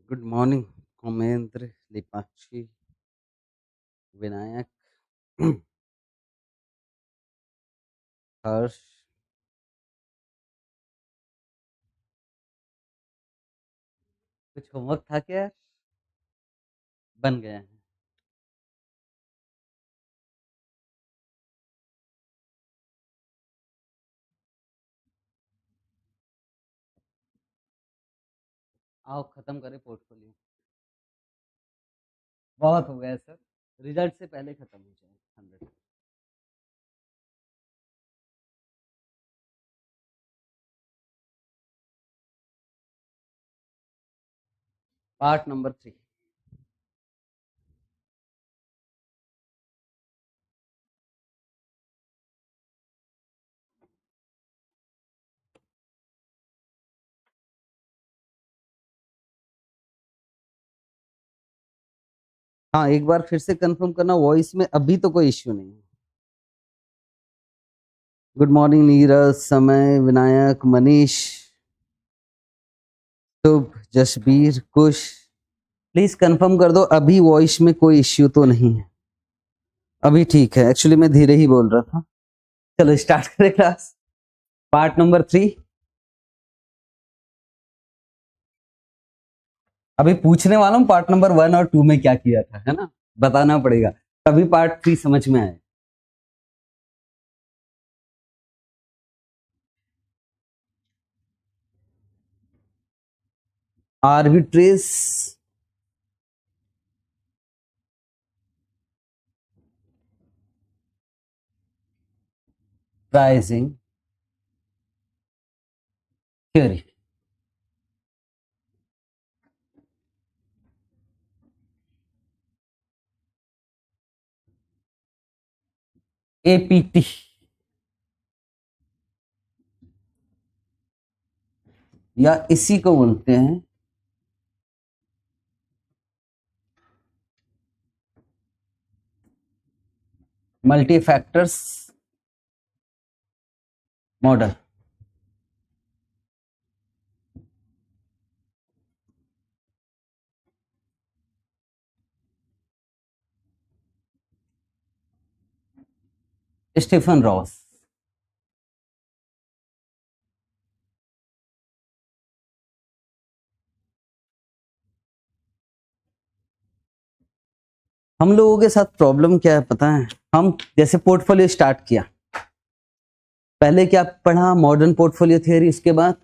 Good morning Umendra, Deepakshi, Vinayak, हर्ष। कुछ homework था क्या यार? बन गया है। आओ खत्म करें पोर्टफोलियो। बहुत हो गया सर। रिजल्ट से पहले खत्म हो जाए 100। Part number 3। हाँ, एक बार फिर से कंफर्म करना, वॉइस में अभी तो कोई इश्यू नहीं है। गुड मॉर्निंग नीरज, समय, विनायक, मनीष, शुभ, जसबीर, कुश। प्लीज कंफर्म कर दो अभी वॉइस में कोई इश्यू तो नहीं है। अभी ठीक है, एक्चुअली मैं धीरे ही बोल रहा था। चलो स्टार्ट करें क्लास। Part number 3। अभी पूछने वाला हूँ पार्ट नंबर 1 और 2 में क्या किया था, है ना? बताना पड़ेगा तभी पार्ट 3 समझ में आए। Arbitrage pricing theory. एपीटी या इसी को बोलते हैं multi factors model. Stephen Ross. हम लोगों के साथ प्रॉब्लम क्या है पता है? हम जैसे पोर्टफोलियो स्टार्ट किया, पहले क्या पढ़ा? मॉडर्न पोर्टफोलियो थियरी, उसके बाद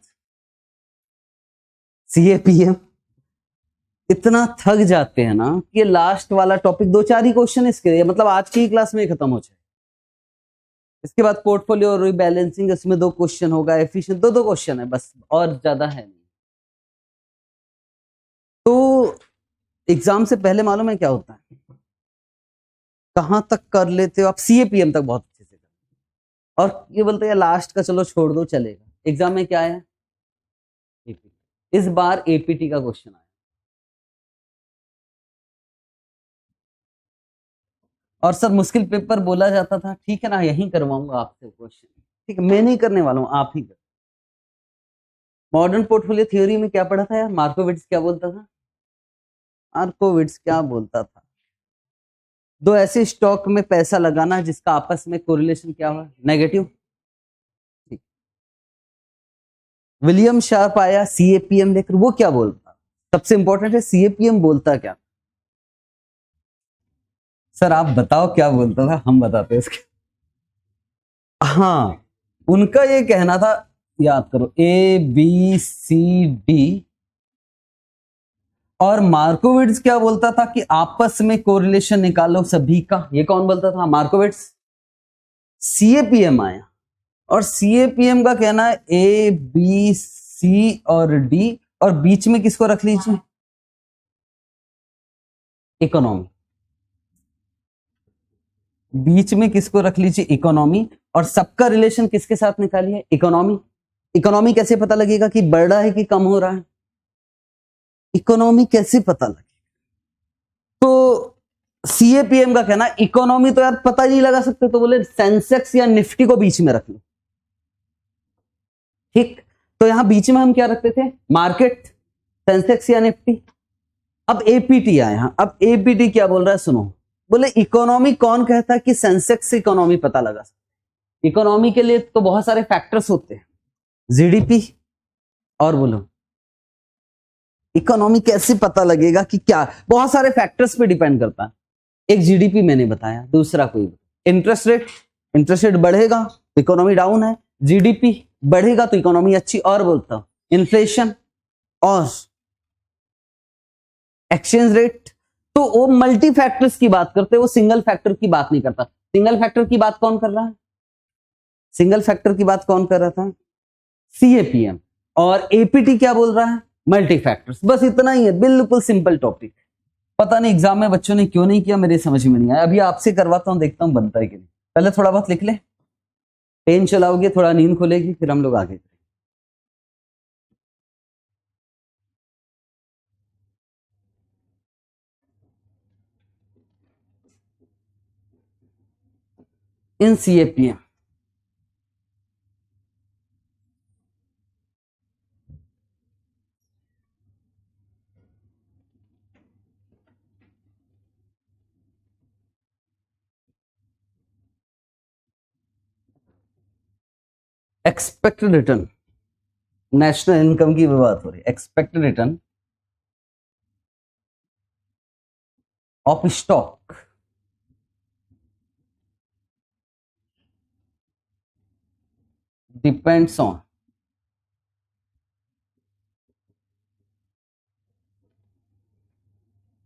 सीएपीएम। इतना थक जाते हैं ना कि ये लास्ट वाला टॉपिक 2-4 ही क्वेश्चन इसके लिए, मतलब आज की क्लास में खत्म हो जाए। इसके बाद पोर्टफोलियो रीबैलेंसिंग, इसमें 2 क्वेश्चन होगा, एफिशिएंट 2-2 क्वेश्चन है बस, और ज्यादा है नहीं। तो एग्जाम से पहले मालूम है क्या होता है? कहां तक कर लेते हो आप? सीएपीएम तक बहुत अच्छे से कर, और ये बोलते हैं लास्ट का चलो छोड़ दो चलेगा। एग्जाम में क्या है? एपीटी। इस बार एपीटी का क्वेश्चन आया, और सर मुश्किल पेपर बोला जाता था। ठीक है ना, यही करवाऊंगा आपसे क्वेश्चन। ठीक है, मैं नहीं करने वाला हूं, आप ही कर। मॉडर्न पोर्टफोलियो थ्योरी में क्या पढ़ा था यार? मार्कोविट्ज क्या बोलता था? मार्कोविट्ज क्या बोलता था? दो ऐसे स्टॉक में पैसा लगाना जिसका आपस में कोरिलेशन क्या हुआ? नेगेटिव। विलियम शार्प आया सीएपीएम लेकर, वो क्या बोलता? सबसे इंपॉर्टेंट है सीएपीएम बोलता क्या? सर आप बताओ क्या बोलता था, हम बताते हैं इसके। हाँ, उनका ये कहना था, याद करो, ए बी सी डी। और मार्कोविट्ज क्या बोलता था कि आपस में कोरिलेशन निकालो सभी का। ये कौन बोलता था? मार्कोविट्ज। सीएपीएम आया, और सीएपीएम का कहना है ए बी सी और डी, और बीच में किसको रख लीजिए? इकोनॉमी। बीच में किसको रख लीजिए? इकोनॉमी। और सबका रिलेशन किसके साथ निकालिए? इकोनॉमी। इकोनॉमी कैसे पता लगेगा कि बढ़ रहा है कि कम हो रहा है? इकोनॉमी कैसे पता लगे? तो सीएपीएम का कहना, इकोनॉमी तो यार पता नहीं लगा सकते, तो बोले सेंसेक्स या निफ्टी को बीच में रख लो। ठीक, तो यहां बीच में हम क्या रखते थे? मार्केट, सेंसेक्स या निफ्टी। अब एपीटी आए, हाँ अब एपीटी क्या बोल रहा है सुनो, बोले इकोनॉमी कौन कहता है कि सेंसेक्स से इकोनॉमी पता लगा सकते। इकोनॉमी के लिए तो बहुत सारे फैक्टर्स होते हैं, जीडीपी, और बोलो इकोनॉमी कैसे पता लगेगा कि क्या, बहुत सारे फैक्टर्स पे डिपेंड करता है। एक जीडीपी मैंने बताया, दूसरा कोई इंटरेस्ट रेट, इंटरेस्ट रेट बढ़ेगा तो इकोनॉमी डाउन है, जीडीपी बढ़ेगा तो इकोनॉमी अच्छी, और बोलता हूं इन्फ्लेशन और एक्सचेंज रेट। तो वो मल्टी फैक्टर्स की बात करते हैं, वो सिंगल फैक्टर की बात नहीं करता। सिंगल फैक्टर की बात कौन कर रहा है, सिंगल फैक्टर की बात कौन कर रहा था, सीएपीएम। और एपीटी क्या बोल रहा है, मल्टी फैक्टर्स। बस इतना ही है, बिल्कुल सिंपल टॉपिक। पता नहीं एग्जाम में बच्चों ने क्यों नहीं किया, मेरे समझ में नहीं आया। अभी आपसे करवाता हूं, देखता हूं बनता है कि नहीं। पहले थोड़ा बहुत लिख ले, पेन चलाओगे थोड़ा नींद खुलेगी, फिर हम लोग आगे। In CAPM expected return, national income की बात हो रही है, expected return of stock depends on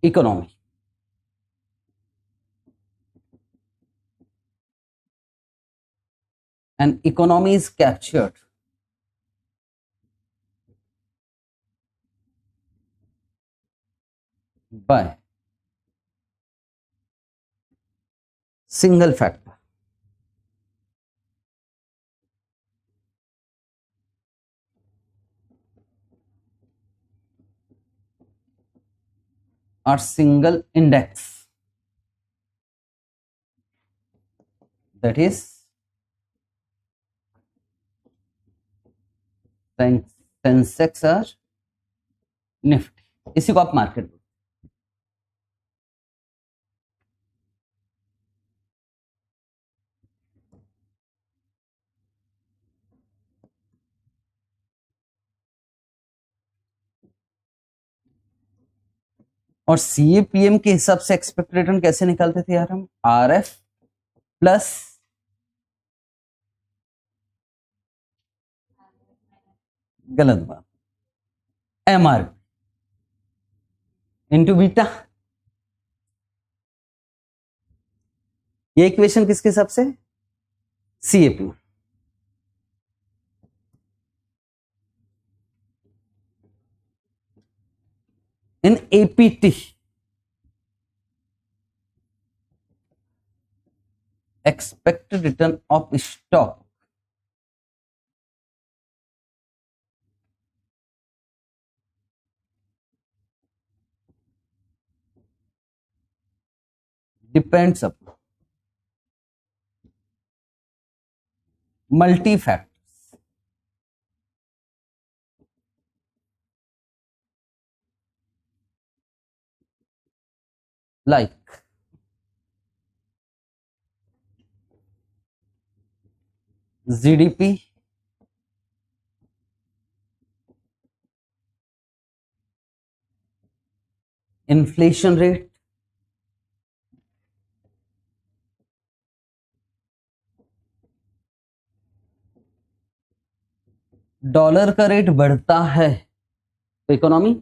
economy. And economy is captured by single factor. Or single index, that is Sensex और निफ्टी। इसी को आप मार्केट, और सीएपीएम के हिसाब से एक्सपेक्टेड रिटर्न कैसे निकालते थे यार हम, आरएफ प्लस गलत बात एमआर इंटू बीटा। ये इक्वेशन किसके हिसाब से, CAP. In APT expected return of stock depends upon multi factors like GDP, inflation rate, dollar का रेट बढ़ता है तो इकोनॉमी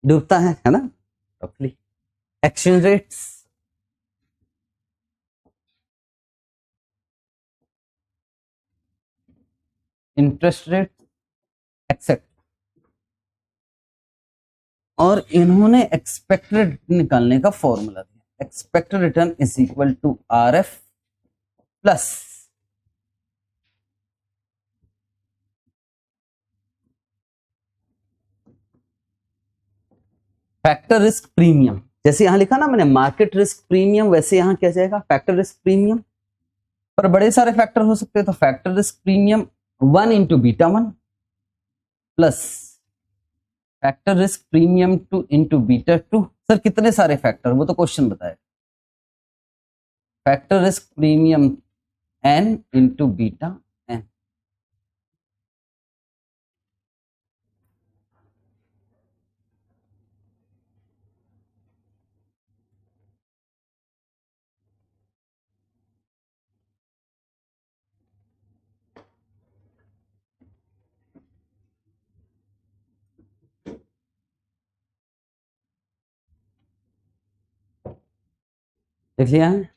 डूबता है ना, रफली। Exchange rates, interest rate etcetera. और इन्होंने एक्सपेक्टेड निकालने का फॉर्मूला दिया, expected return is equal to RF plus factor risk premium. जैसे यहां लिखा ना मैंने मार्केट रिस्क प्रीमियम, वैसे यहां क्या जाएगा फैक्टर रिस्क प्रीमियम। पर बड़े सारे फैक्टर हो सकते हैं, तो factor risk premium 1 into beta 1 plus factor risk premium two into beta two. Sir कितने सारे फैक्टर, वो तो क्वेश्चन बताए। Factor risk premium N into beta N. देख लिया है?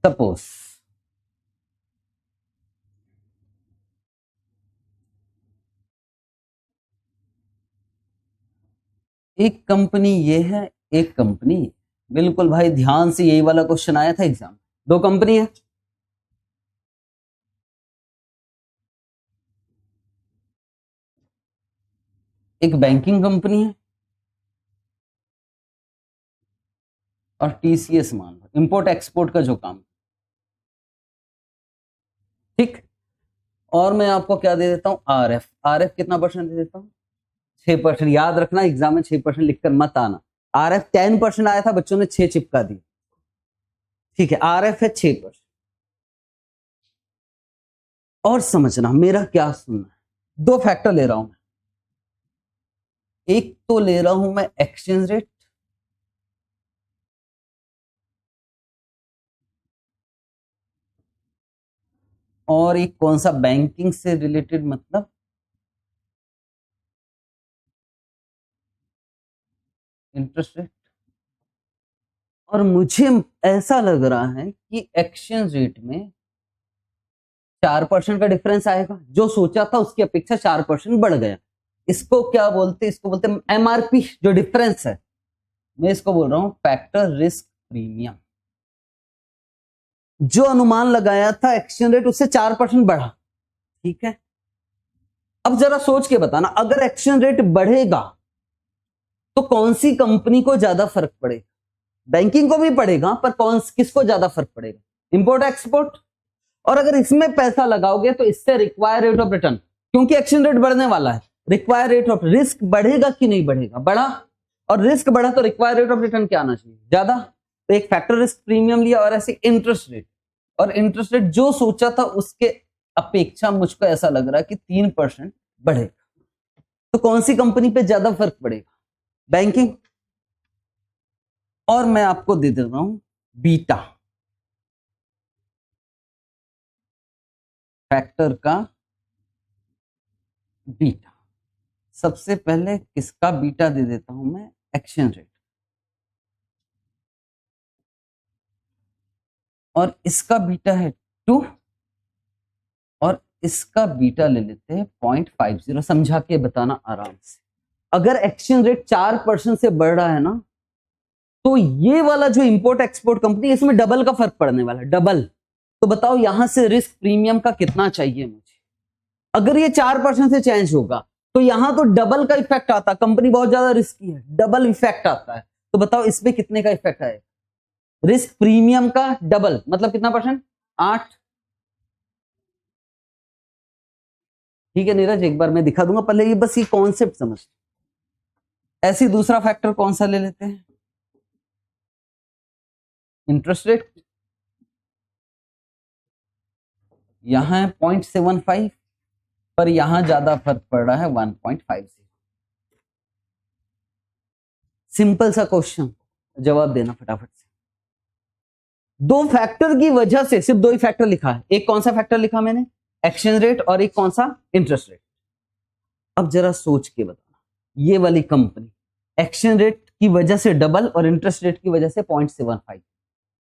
सपोज एक कंपनी ये है, एक कंपनी, बिल्कुल भाई ध्यान से, यही वाला क्वेश्चन आया था एग्जाम। दो कंपनी है, एक बैंकिंग कंपनी है और टीसीएस मान लो, इंपोर्ट एक्सपोर्ट का जो काम, ठीक। और मैं आपको क्या दे देता हूं, आरएफ। आरएफ कितना परसेंट दे देता हूं, 6%। याद रखना, एग्जाम में 6% लिखकर मत आना। आरएफ 10% आया था, बच्चों ने 6 चिपका दी, ठीक है। आरएफ है 6%। और समझना मेरा क्या सुनना है, दो फैक्टर ले रहा हूं मैं। एक तो ले रहा हूं मैं एक्सचेंज रेट, और एक कौन सा, बैंकिंग से रिलेटेड, मतलब इंटरेस्ट रेट। और मुझे ऐसा लग रहा है कि एक्सचेंज रेट में 4% का डिफरेंस आएगा, जो सोचा था उसकी अपेक्षा 4% बढ़ गया। इसको क्या बोलते हैं, इसको बोलते हैं एमआरपी, जो डिफरेंस है। मैं इसको बोल रहा हूं फैक्टर रिस्क प्रीमियम। जो अनुमान लगाया था एक्सचेंज रेट, उससे 4% बढ़ा, ठीक है। अब जरा सोच के बताना, अगर एक्सचेंज रेट बढ़ेगा तो कौन सी कंपनी को ज्यादा फर्क पड़ेगा? बैंकिंग को भी पड़ेगा, पर किसको ज्यादा फर्क पड़ेगा? Import export. और अगर इसमें पैसा लगाओगे तो इससे रिक्वायर रेट ऑफ रिटर्न, क्योंकि एक्सचेंज रेट बढ़ने वाला है, रिक्वायर रेट ऑफ रिस्क बढ़ेगा कि नहीं बढ़ेगा? बढ़ा। और रिस्क बढ़ा तो रिक्वायर रेट ऑफ रिटर्न क्या आना चाहिए? ज्यादा। तो एक फैक्टर रिस्क प्रीमियम लिया, और ऐसे इंटरेस्ट रेट। और इंटरेस्ट रेट जो सोचा था उसके अपेक्षा मुझको ऐसा लग रहा है कि 3% बढ़ेगा। तो कौन सी कंपनी पे ज्यादा फर्क पड़ेगा? बैंकिंग। और मैं आपको दे देता हूं बीटा, फैक्टर का बीटा। सबसे पहले किसका बीटा दे देता हूं मैं, एक्सचेंज रेट। और इसका बीटा है 2, और इसका बीटा ले लेते हैं 0.50। समझा के बताना आराम से। अगर एक्सचेंज रेट 4% से बढ़ रहा है ना, तो ये वाला जो इंपोर्ट एक्सपोर्ट कंपनी, इसमें डबल का फर्क पड़ने वाला है, डबल। तो बताओ यहां से रिस्क प्रीमियम का कितना चाहिए मुझे? अगर ये 4% से चेंज होगा तो यहां तो डबल का इफेक्ट आता, कंपनी बहुत ज्यादा रिस्की है, डबल इफेक्ट आता है। तो बताओ इसमें कितने का इफेक्ट आएगा? रिस्क प्रीमियम का डबल, मतलब कितना परसेंट? 8। ठीक है नीरज, एक बार मैं दिखा दूंगा, पहले ये बस ये कॉन्सेप्ट समझ। ऐसी दूसरा फैक्टर कौन सा ले लेते हैं, इंटरेस्ट रेट। यहां है 0.75, पर यहां ज्यादा फर्क पड़ रहा है 1.50। सिंपल सा क्वेश्चन, जवाब देना फटाफट से। दो फैक्टर की वजह से, सिर्फ दो ही फैक्टर लिखा है। एक कौन सा फैक्टर लिखा मैंने, एक्सचेंज रेट, और एक कौन सा, इंटरेस्ट रेट। अब जरा सोच के बताना, ये वाली कंपनी एक्सचेंज रेट की वजह से डबल और इंटरेस्ट रेट की वजह से 0.75,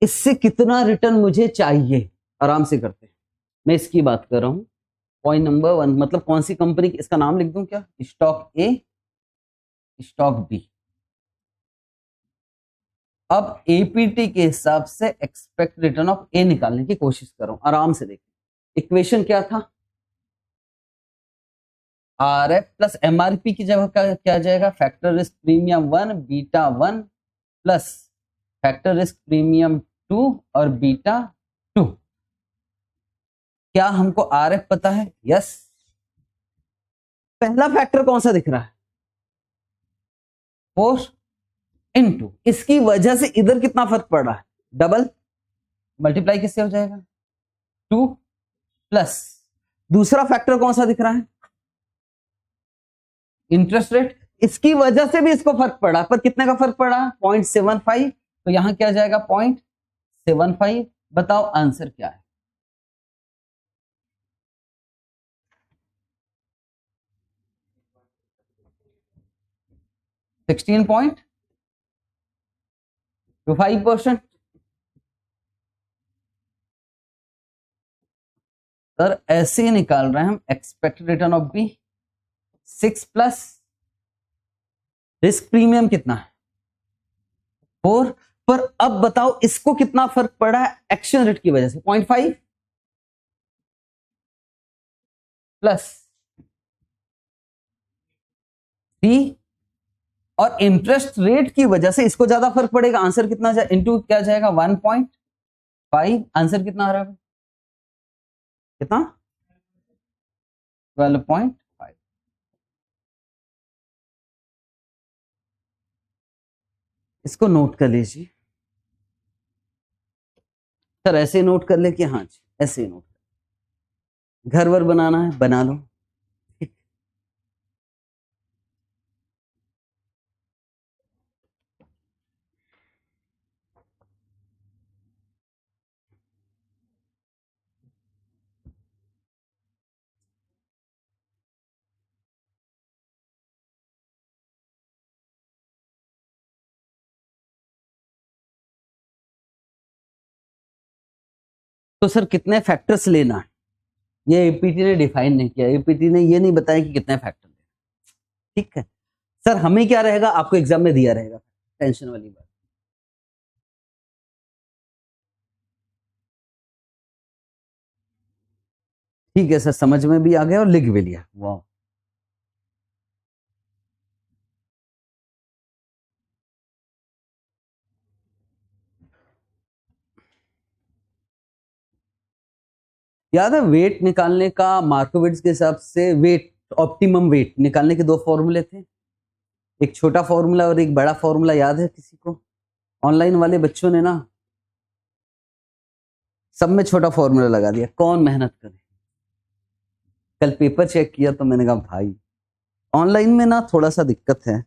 इससे कितना रिटर्न मुझे चाहिए? आराम से करते हैं। मैं इसकी बात कर रहा हूं, पॉइंट नंबर 1, मतलब कौन सी कंपनी, इसका नाम लिख दूं क्या, स्टॉक ए, स्टॉक बी। अब एपीटी के हिसाब से एक्सपेक्ट रिटर्न ऑफ ए निकालने की कोशिश करो, आराम से देखो। इक्वेशन क्या था, आर एफ प्लस एमआरपी की जगह क्या आ जाएगा, factor risk premium 1 beta 1 plus factor risk premium 2 और बीटा 2। क्या हमको आर एफ पता है? यस। पहला फैक्टर कौन सा दिख रहा है? 4 इंटू, इसकी वजह से इधर कितना फर्क पड़ रहा है, डबल, मल्टीप्लाई किससे हो जाएगा, 2 प्लस दूसरा फैक्टर कौन सा दिख रहा है, इंटरेस्ट रेट, इसकी वजह से भी इसको फर्क पड़ा, पर कितने का फर्क पड़ा, 0.75, तो यहां क्या जाएगा 0.75। बताओ आंसर क्या है? %16.25%। सर ऐसे ही निकाल रहे हैं हम, expected return of B 6 plus risk premium कितना है 4, पर अब बताओ इसको कितना फर्क पड़ा है एक्शन रेट की वजह से, 0.5 प्लस 3 और इंटरेस्ट रेट की वजह से इसको ज्यादा फर्क पड़ेगा, आंसर कितना जाए इंटू क्या जाएगा 1.5, आंसर कितना आ रहा है, कितना 12.5। इसको नोट कर लीजिए सर, ऐसे नोट कर ले कि हाँ जी ऐसे नोट, घर वर बनाना है बना लो। तो सर कितने फैक्टर्स लेना है, ये एपीटी ने डिफाइन नहीं किया, एपीटी ने ये नहीं बताया कि कितने फैक्टर लेना। ठीक है सर, हमें क्या रहेगा, आपको एग्जाम में दिया रहेगा, टेंशन वाली बात। ठीक है सर, समझ में भी आ गया और लिख भी लिया, वाह। याद है वेट निकालने का, मार्कोविट्ज के हिसाब से वेट, ऑप्टिमम वेट निकालने के दो फॉर्मूले थे, एक छोटा फॉर्मूला और एक बड़ा फॉर्मूला, याद है किसी को? ऑनलाइन वाले बच्चों ने ना सब में छोटा फॉर्मूला लगा दिया, कौन मेहनत करे। कल पेपर चेक किया तो मैंने कहा भाई ऑनलाइन में ना थोड़ा सा दिक्कत है।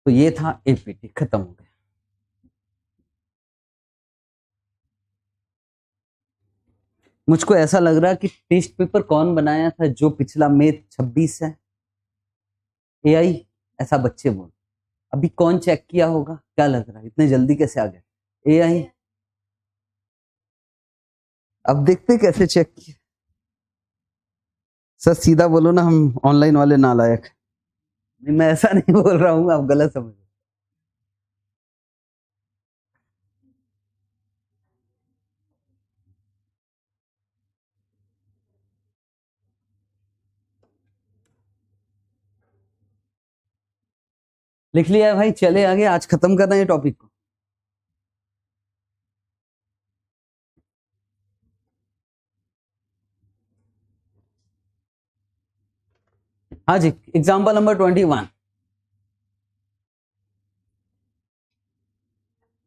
तो ये था एपीटी, खत्म हो गया। मुझको ऐसा लग रहा है कि टेस्ट पेपर कौन बनाया था जो पिछला मई 26 है, एआई, ऐसा बच्चे बोल, अभी कौन चेक किया होगा, क्या लग रहा है इतने जल्दी कैसे आ गए, एआई। अब देखते कैसे चेक किया। सर सीधा बोलो ना, हम ऑनलाइन वाले नालायक। नहीं मैं ऐसा नहीं बोल रहा हूं, आप गलत समझ। लिख लिया है भाई, चले आगे, आज खत्म करना है टॉपिक को। हाँ जी, एग्जाम्पल नंबर 21।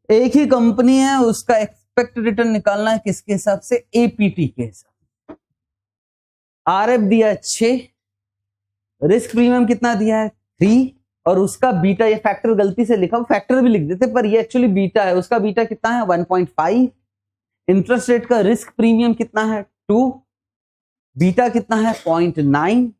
एक ही कंपनी है, उसका एक्सपेक्ट रिटर्न निकालना है किसके हिसाब से, एपीटी के हिसाब। आरएफ दिया है 6, रिस्क प्रीमियम कितना दिया है 3, और उसका बीटा, ये फैक्टर गलती से लिखा, फैक्टर भी लिख देते पर ये एक्चुअली बीटा है, उसका बीटा कितना है 1.5, इंटरेस्ट रेट का रिस्क प्रीमियम कितना है 2, बीटा कितना है 0.9,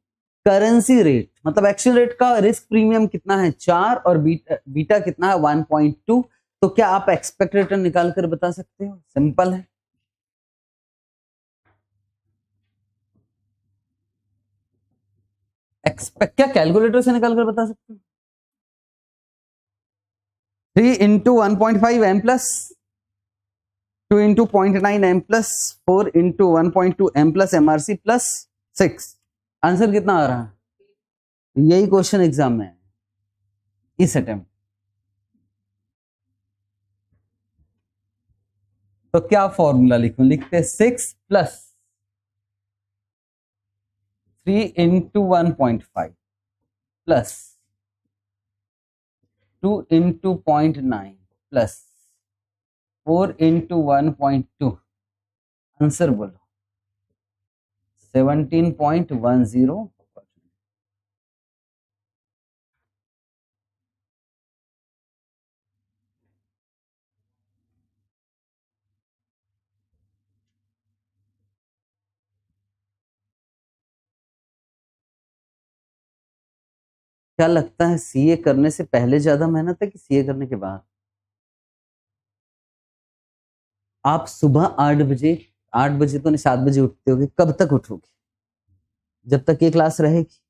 करेंसी रेट मतलब एक्शन रेट का रिस्क प्रीमियम कितना है 4, और बीटा कितना है 1.2। तो क्या आप एक्सपेक्ट रिटर्न निकाल कर बता सकते हो? सिंपल है, एक्सपेक्ट क्या कैलकुलेटर से निकाल कर बता सकते हो? 3 into 1.5 M plus 2 into 0.9 M plus 4 into 1.2 M plus MRC plus 6। Answer कितना आ रहा है? यही क्वेश्चन एग्जाम में है इस अटेम्प्ट। तो क्या फॉर्मूला लिखूं? लिखते 6 plus 3 into 1.5 plus 2 into 0.9 plus 4 into 1.2। Answer बोलो। 17.10। क्या लगता है सीए करने से पहले ज्यादा मेहनत है कि सीए करने के बाद? आप सुबह 8 बजे, 8 बजे तो नहीं 7 बजे उठते होगे, कब तक उठोगे? जब तक ये क्लास रहेगी।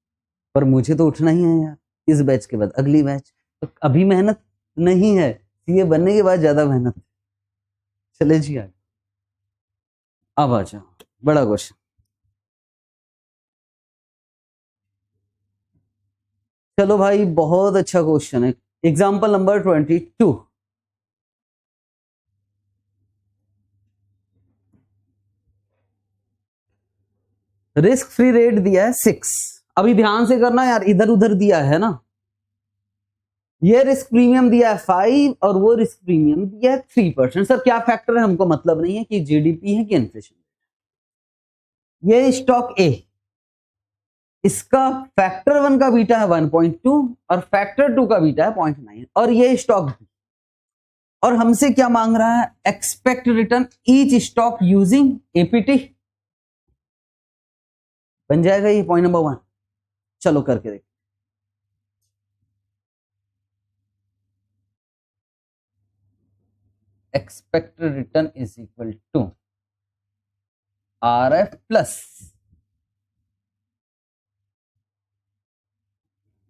पर मुझे तो उठना ही है यार, इस बैच के बाद अगली बैच। तो अभी मेहनत नहीं है, सीए बनने के बाद ज्यादा मेहनत है। चले जी आगे, अब आ जाओ बड़ा क्वेश्चन। चलो भाई, बहुत अच्छा क्वेश्चन है। Example number 22। Risk free rate दिया है 6। अभी ध्यान से करना यार, इधर उधर दिया है ना। ये रिस्क प्रीमियम दिया है 5 और वो रिस्क प्रीमियम दिया है 3%। सर क्या फैक्टर है, हमको मतलब नहीं है कि जीडीपी है कि इन्फ्लेशन। ये स्टॉक ए, इसका फैक्टर 1 का बीटा है 1.2 और फैक्टर 2 का बीटा है 0.9 और ये स्टॉक बी। और हमसे क्या मांग रहा है? Expect return each stock using APT. बन जाएगा ये पॉइंट नंबर 1। चलो करके देख। Expected return is equal to RF plus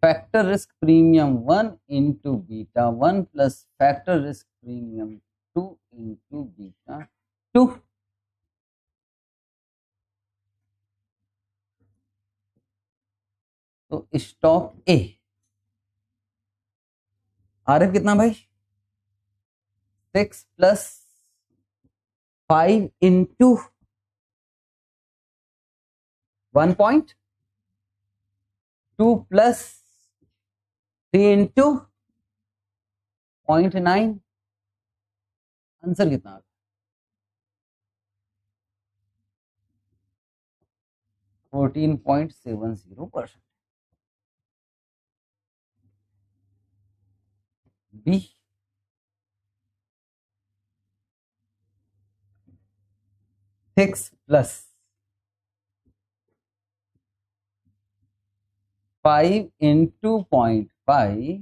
factor risk premium 1 into beta 1 plus factor risk premium 2 into beta 2। तो स्टॉक ए आरएफ कितना भाई? 6 plus 5 into 1.2 plus 3 into 0.9। Answer कितना? 14.70%। B 6 plus 5 into 0.5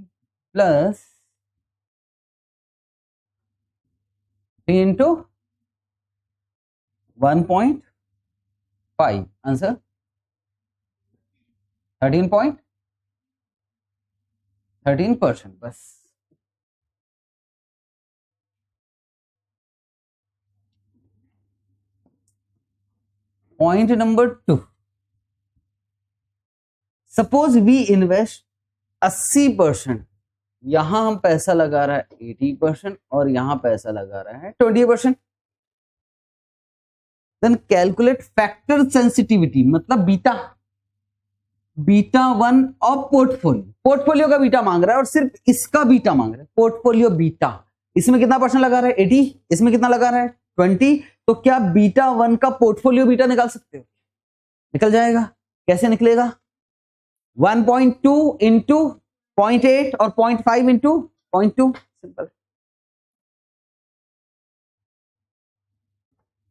plus 3 into 1.5। Answer 13% बस। Point number 2। Suppose we invest 80%। यहां हम पैसा लगा रहा है 80% और यहां पैसा लगा रहा है 20%। देन कैलकुलेट फैक्टर सेंसिटिविटी, मतलब beta, beta 1 of portfolio. Portfolio का बीटा मांग रहा है और सिर्फ इसका बीटा मांग रहा है, पोर्टफोलियो बीटा। इसमें कितना परसेंट लगा रहा है? 80। इसमें कितना लगा रहा है? 20। तो क्या बीटा 1 का पोर्टफोलियो बीटा निकाल सकते हो? निकल जाएगा। कैसे निकलेगा? 1.2 इंटू 0.8 और 0.5 into 0.2। Simple.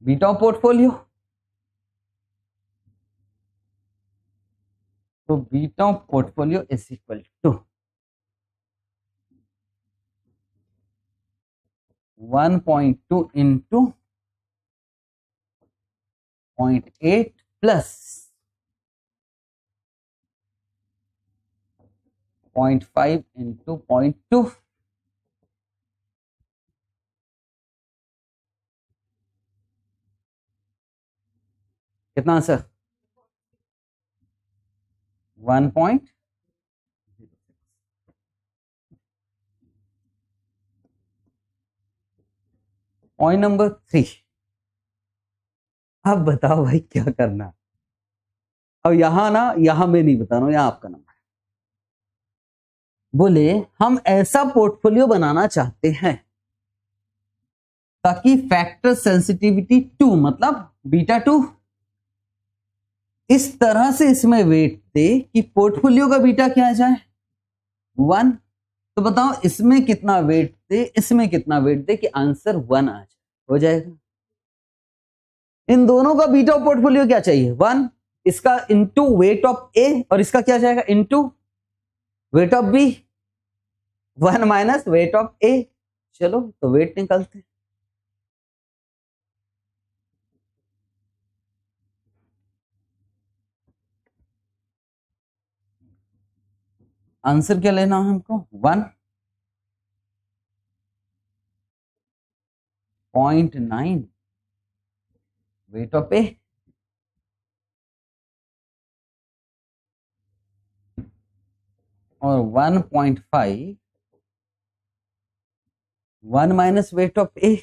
Beta of portfolio, तो beta of portfolio is equal to 1.2 into 0.8 plus 0.5 into 0.2, कितना आंसर? 1.06। पॉइंट नंबर 3, अब बताओ भाई क्या करना। अब यहां ना, यहां मैं नहीं बता रहा हूं, यहां आपका नंबर। बोले हम ऐसा पोर्टफोलियो बनाना चाहते हैं ताकि फैक्टर सेंसिटिविटी 2 मतलब बीटा 2 इस तरह से इसमें वेट दे कि पोर्टफोलियो का बीटा क्या आ जाए 1। तो बताओ इसमें कितना वेट दे, इसमें कितना वेट दे कि आंसर 1 आ जाए, हो जाएगा। इन दोनों का बीटा पोर्टफोलियो क्या चाहिए 1, इसका इंटू वेट ऑफ ए और इसका क्या जाएगा into weight of B, 1 minus weight of A. चलो तो वेट निकालते हैं। आंसर क्या लेना है हमको 1.9 वेट ऑफ ए और 1.5 1 माइनस वेट ऑफ ए।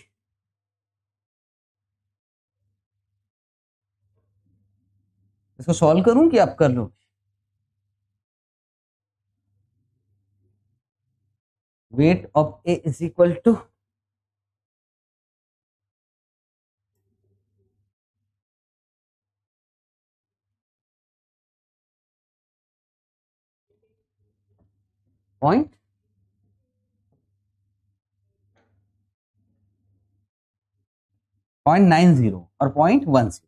इसको सॉल्व करूं कि आप कर लो? Weight of A is equal to point 0.90 और 0.10।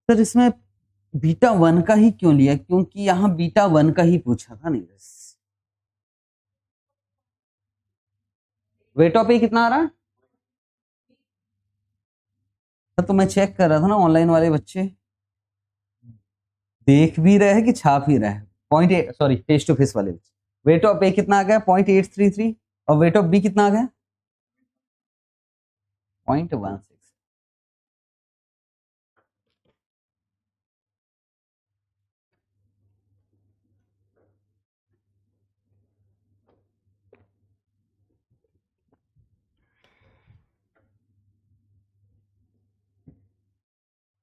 सर इसमें बीटा 1 का ही क्यों लिया? क्योंकि यहां बीटा 1 का ही पूछा था नहीं। वेट ऑफ ए कितना आ रहा है? तो मैं चेक कर रहा था ना, ऑनलाइन वाले बच्चे देख भी रहे हैं कि छाप ही रहे हैं। 0.8 सॉरी फेस टू फेस वाले बच्चे, वेट ऑफ ए कितना आ गया 0.833 और वेट ऑफ बी कितना आ गया 0.16।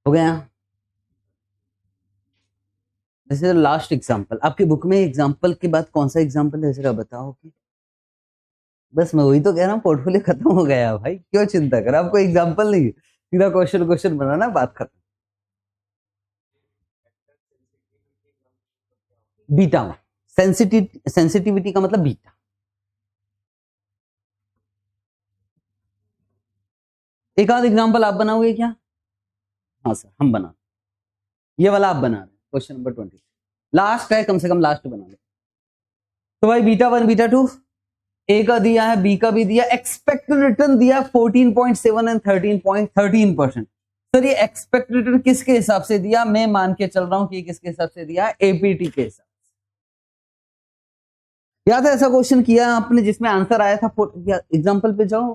हो गया। This is last example. आपकी बुक में एग्जांपल के बाद कौन सा एग्जांपल है जरा बताओ कि। बस मैं वही तो कह रहा हूँ, पोर्टफोलियो खत्म हो गया भाई, क्यों चिंता कर, आपको एग्जांपल नहीं, सीधा क्वेश्चन क्वेश्चन बनाना, बात खत्म। बीटा सेंसिटिविटी का मतलब बीटा। एक आध एग्जांपल आप बनाओगे क्या? हाँ सर हम बना, ये वाला आप बना रहे क्वेश्चन नंबर 20, लास्ट है, कम से कम लास्ट बना ले। तो भाई बीटा 1 बीटा 2 ए का दिया है, बी का भी दिया, एक्सपेक्टेड रिटर्न दिया 14.7 एंड 13.13%। सर ये एक्सपेक्टेड रिटर्न किसके हिसाब से दिया? मैं मान के चल रहा हूं कि किसके हिसाब से दिया, एपीटी के हिसाब से। याद है ऐसा क्वेश्चन किया आपने जिसमें आंसर आया था, एग्जांपल पे जाओ,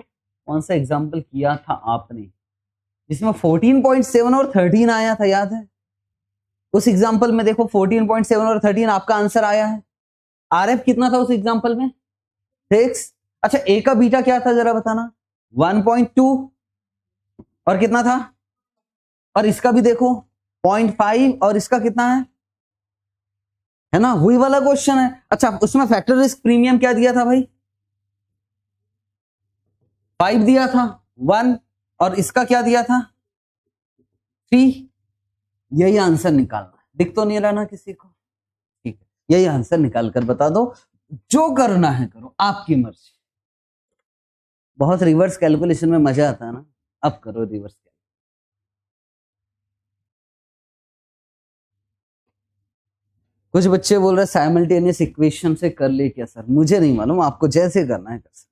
कौन सा एग्जांपल किया था आपने जिसमें 14.7 और 13 आया था, याद है? उस एग्जांपल में देखो 14.7 और 13 आपका आंसर आया है। आरएफ कितना था उस एग्जांपल में 6। अच्छा ए का बीटा क्या था जरा बताना? 1.2 और कितना था? और इसका भी देखो 0.5 और इसका कितना है ना, वही वाला क्वेश्चन है। अच्छा उसमें फैक्टर रिस्क प्रीमियम क्या दिया था भाई? 5 दिया था, 1 और इसका क्या दिया था 3। यही आंसर निकालना है, दिख तो नहीं रहा ना किसी को? ठीक है, यही आंसर निकाल कर बता दो, जो करना है करो, आपकी मर्जी। बहुत रिवर्स कैलकुलेशन में मजा आता है ना, अब करो रिवर्स। कुछ बच्चे बोल रहे साइमल्टेनियस इक्वेशन से कर ले क्या सर, मुझे नहीं मालूम, आपको जैसे करना है कर सकते।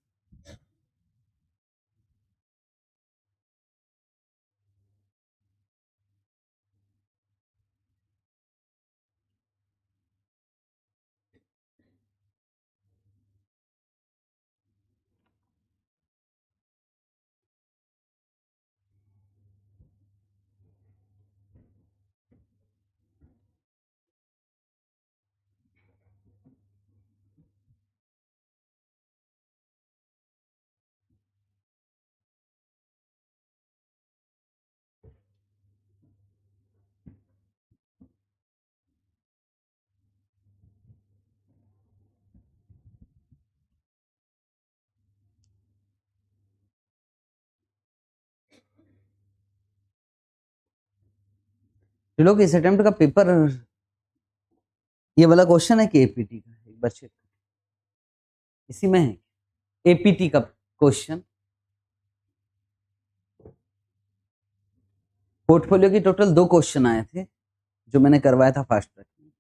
लोग इस अटेम्प्ट का पेपर, ये वाला क्वेश्चन है कि एपीटी का, एक बार चेक, इसी में है एपीटी का क्वेश्चन। पोर्टफोलियो की टोटल 2 क्वेश्चन आए थे जो मैंने करवाया था फास्ट ट्रैक में।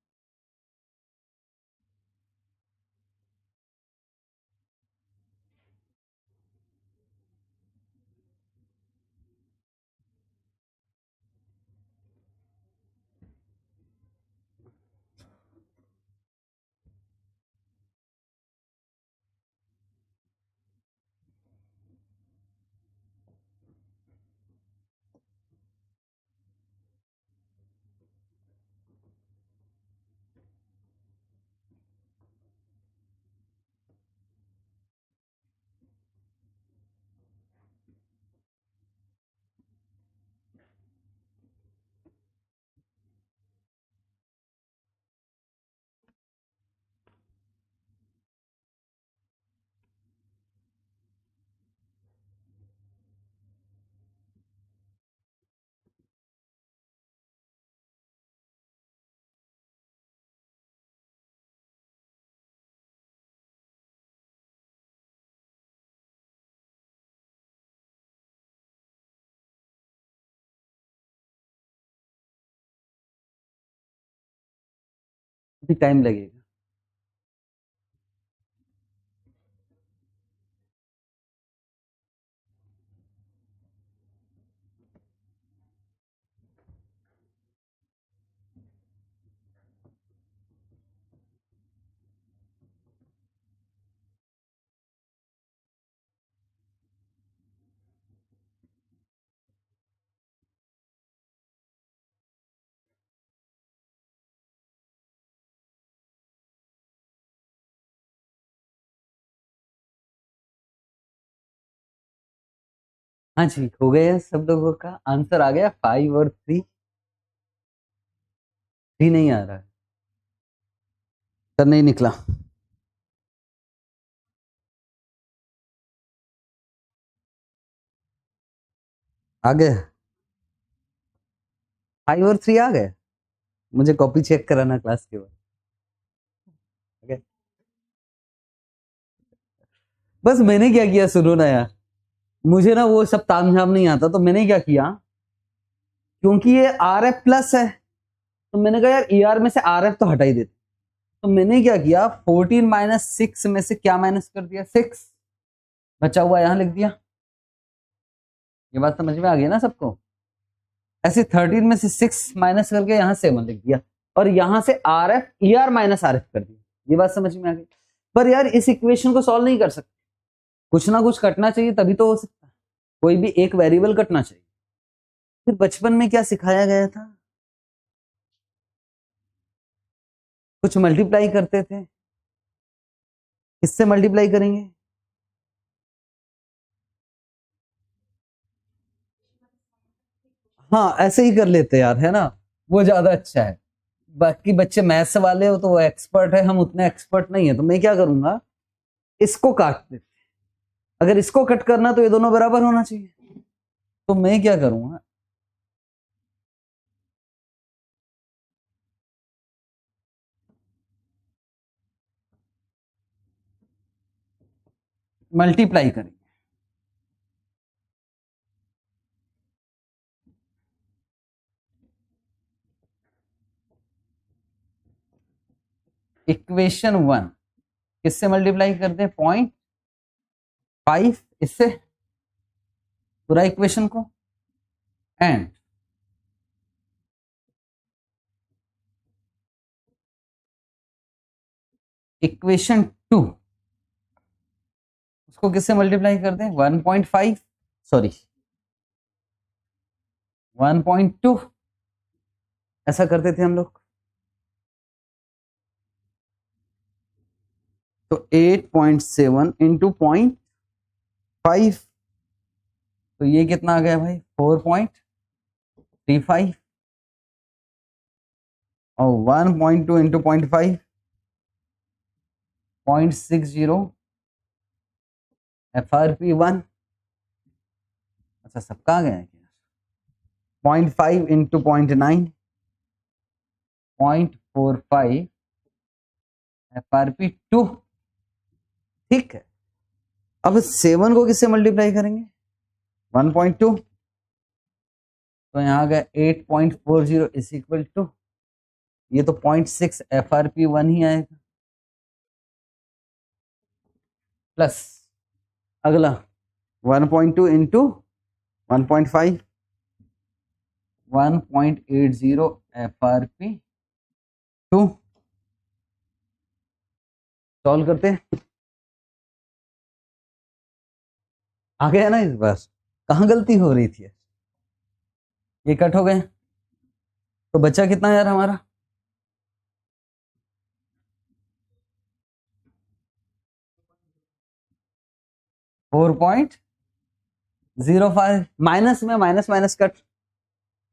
अभी टाइम लगेगा। हाँ जी, हो गया सब लोगों का आंसर आ गया 5 और 3। 3 नहीं आ रहा है सर, नहीं निकला। आ गया 5 और 3 आ गए। मुझे कॉपी चेक कराना क्लास के बाद। Okay. बस मैंने क्या किया सुनो ना यार, मुझे ना वो सब तामझाम नहीं आता, तो मैंने क्या किया, क्योंकि ये आर एफ प्लस है तो मैंने कहा यार ई आर में से आर एफ तो हटा ही देते। तो मैंने क्या किया, 14 माइनस 6 में से क्या माइनस कर दिया, 6 बचा हुआ यहां लिख दिया। ये बात समझ में आ गई ना सबको। ऐसे 13 में से 6 माइनस करके यहां 7 लिख दिया, और यहां से R F E R minus R F कर दिया। ये बात समझ में आ गई। पर यार इस इक्वेशन को सॉल्व नहीं कर सकते, कुछ ना कुछ कटना चाहिए तभी तो हो सकता है, कोई भी एक वेरिएबल कटना चाहिए। फिर बचपन में क्या सिखाया गया था, कुछ मल्टीप्लाई करते थे, किससे मल्टीप्लाई करेंगे, हाँ ऐसे ही कर लेते यार, है ना, वो ज्यादा अच्छा है। बाकी बच्चे मैथ्स वाले हो तो वो एक्सपर्ट है, हम उतने एक्सपर्ट नहीं है, तो मैं क्या करूंगा, इसको काट देते। अगर इसको कट करना तो ये दोनों बराबर होना चाहिए, तो मैं क्या करूंगा, मल्टीप्लाई करेंगे। इक्वेशन 1 किससे मल्टीप्लाई कर दे 0.5 इससे पूरा इक्वेशन को, एंड इक्वेशन 2 उसको किससे मल्टीप्लाई कर दें 1.5 सॉरी 1.2 ऐसा करते थे हम लोग। तो 8.7 इंटू 0.5 तो ये कितना आ गया भाई 4.35 और 1.2 इंटू 0.5 0.60 FRP1। अच्छा सबका आ गया है क्या 0.5 इंटू 0.9 0.45 FRP2। ठीक है, अब 7 को किससे मल्टीप्लाई करेंगे 1.2 तो यहाँ आ गया 8.40 इज इक्वल टू ये तो 0.6 FRP1 ही आएगा प्लस अगला 1.2 इंटू 1.5 1.80 FRP2। सॉल्व करते हैं, आ गया ना इस बार, कहाँ गलती हो रही थी, ये कट हो गए तो बचा कितना यार हमारा 4.05 माइनस में माइनस माइनस कट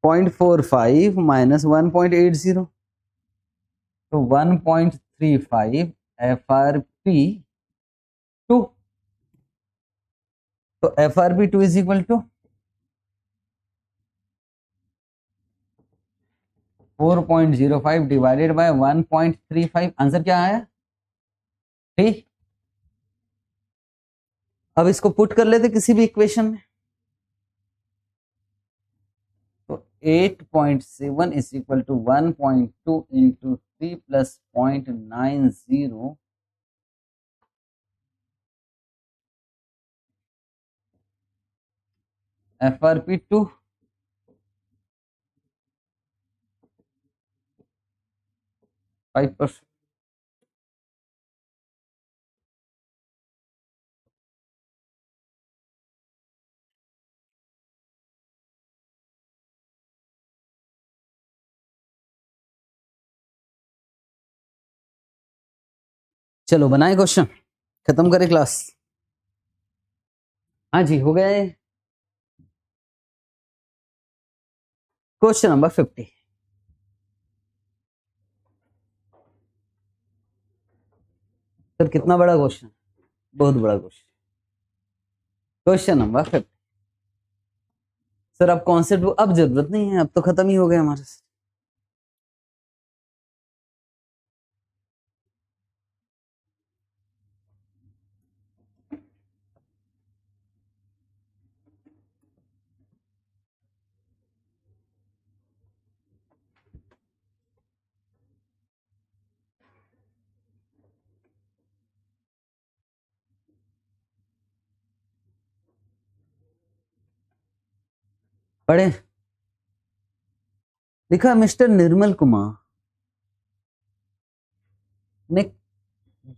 0.45 माइनस 1.80 तो 1.35 FRP2 तो FRP2 is equal to 4.05 divided by 1.35। Answer क्या आया 3। अब इसको पुट कर लेते किसी भी इक्वेशन में तो 8.7 is equal to 1.2 into 3 plus 0.90 FRP2 5%। चलो बनाए क्वेश्चन, खत्म करें क्लास। हाँ जी हो गया है। क्वेश्चन नंबर 50 सर कितना बड़ा क्वेश्चन, बहुत बड़ा क्वेश्चन। क्वेश्चन नंबर 50 सर अब कॉन्सेप्ट अब जरूरत नहीं है, अब तो खत्म ही हो गया हमारे से। पढ़े लिखा मिस्टर निर्मल कुमार ने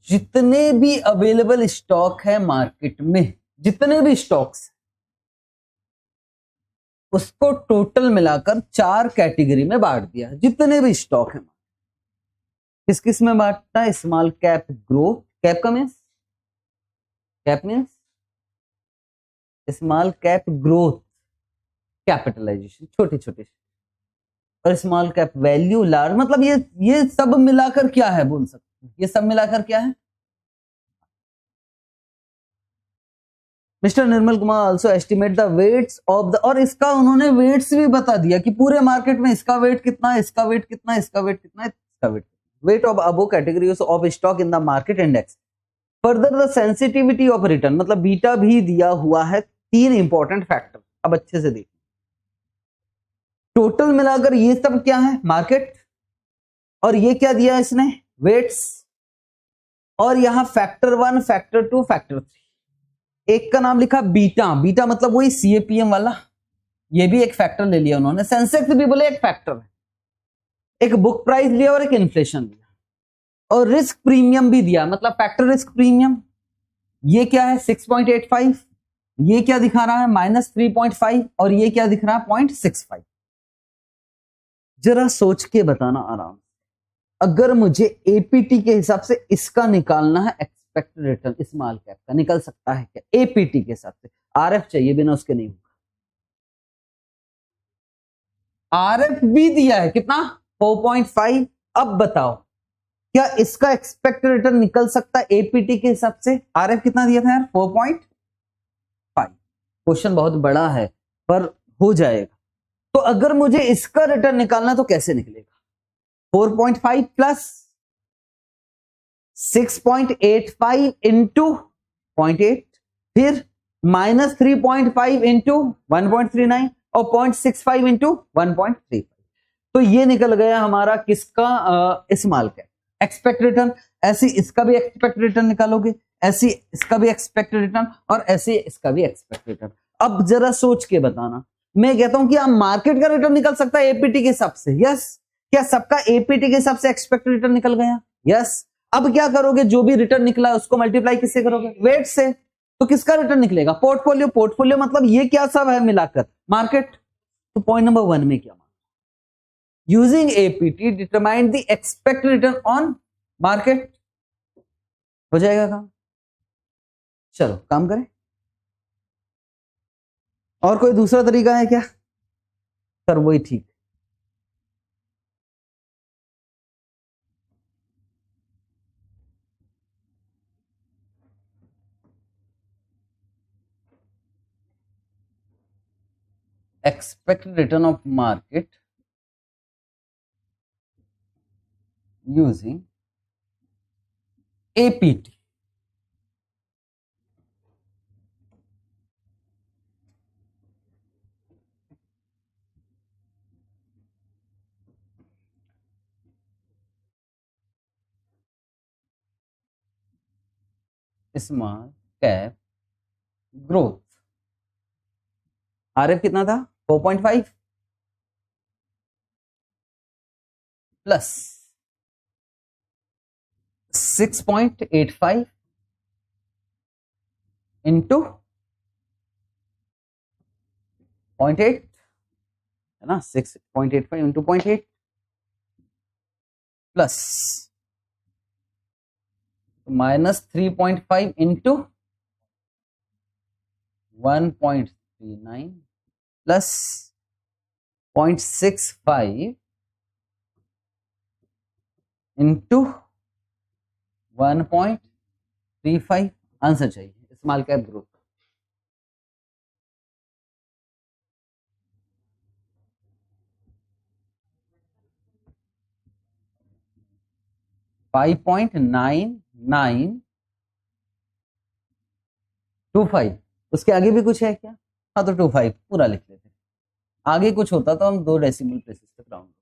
जितने भी अवेलेबल स्टॉक है मार्केट में, जितने भी स्टॉक्स उसको टोटल मिलाकर 4 कैटेगरी में बांट दिया। जितने भी स्टॉक है किस किस में बांटता है, स्मॉल कैप ग्रोथ, कैप का means small cap growth capitalisation छोटे छोटे, और स्मॉल कैप वैल्यू लार्ज, मतलब ये सब मिलाकर क्या है बोल सकते हैं, ये सब मिलाकर क्या है। Mister Nirmal Kumar also estimate the weights of the, और इसका उन्होंने वेट्स भी बता दिया कि पूरे मार्केट में इसका वेट कितना है, इसका वेट कितना है, इसका वेट कितना है, इसका weight of above categories of stock in the market index. Further the sensitivity of return, मतलब बीटा भी दिया हुआ है। 3 इंपॉर्टेंट फैक्टर अब अच्छे से देखिए। टोटल मिलाकर ये सब क्या है मार्केट, और ये क्या दिया है इसने वेट्स, और यहां फैक्टर 1, फैक्टर 2, फैक्टर 3। एक का नाम लिखा बीटा, बीटा मतलब वही सीएपीएम वाला, ये भी एक फैक्टर ले लिया उन्होंने। सेंसेक्स भी बोले एक फैक्टर है, एक बुक प्राइस लिया और एक इन्फ्लेशन लिया, और रिस्क प्रीमियम भी दिया, मतलब फैक्टर रिस्क प्रीमियम। ये क्या है 6.85, ये क्या दिखा रहा है -3.5, और ये क्या दिख रहा है 0.65। जरा सोच के बताना आराम से, अगर मुझे एपीटी के हिसाब से इसका निकालना है, एक्सपेक्टेड रिटर्न स्मॉल कैप का, निकल सकता है क्या एपीटी के हिसाब से? आरएफ चाहिए, बिना उसके नहीं होगा। आरएफ भी दिया है कितना 4.5। अब बताओ क्या इसका एक्सपेक्टेड रिटर्न निकल सकता है एपीटी के हिसाब से? आरएफ कितना दिया था यार 4.5। क्वेश्चन बहुत बड़ा है पर हो जाएगा। तो अगर मुझे इसका रिटर्न निकालना तो कैसे निकलेगा? 4.5 प्लस 6.85 इंटू 0.8, फिर -3.5 इंटू 1.39, और 0.65 इंटू 1.35। तो ये निकल गया हमारा किसका स्मॉल कैप एक्सपेक्ट रिटर्न। ऐसे इसका भी एक्सपेक्ट रिटर्न निकालोगे, ऐसे इसका भी एक्सपेक्ट रिटर्न, और ऐसे इसका भी एक्सपेक्ट रिटर्न। अब जरा सोच के बताना, मैं कहता हूं कि आप मार्केट का रिटर्न निकल सकता है एपीटी के हिसाब से, यस। क्या सबका एपीटी के हिसाब से एक्सपेक्ट रिटर्न निकल गया? यस। अब क्या करोगे, जो भी रिटर्न निकला उसको मल्टीप्लाई किससे करोगे? वेट से। तो किसका रिटर्न निकलेगा? पोर्टफोलियो। पोर्टफोलियो मतलब ये क्या सब है मिलाकर? मार्केट। तो पॉइंट नंबर 1 में क्या, using APT determine the expect return on market. हो जाएगा काम? चलो काम करें। और कोई दूसरा तरीका है क्या? सर वही ठीक। Expected return of market using APT. Small cap growth. RF कितना था 4.5 प्लस 6.85 इंटू 0.8, है ना, 6.85 into 0.8 plus -3.5 into 1.39 plus 0.65 into 1.35। Answer चाहिए small cap growth. Five point nine nine two five. उसके आगे भी कुछ है क्या? हाँ तो 25 पूरा लिख लेते। आगे कुछ होता तो हम 2 डेसिमल प्लेसेस तक round.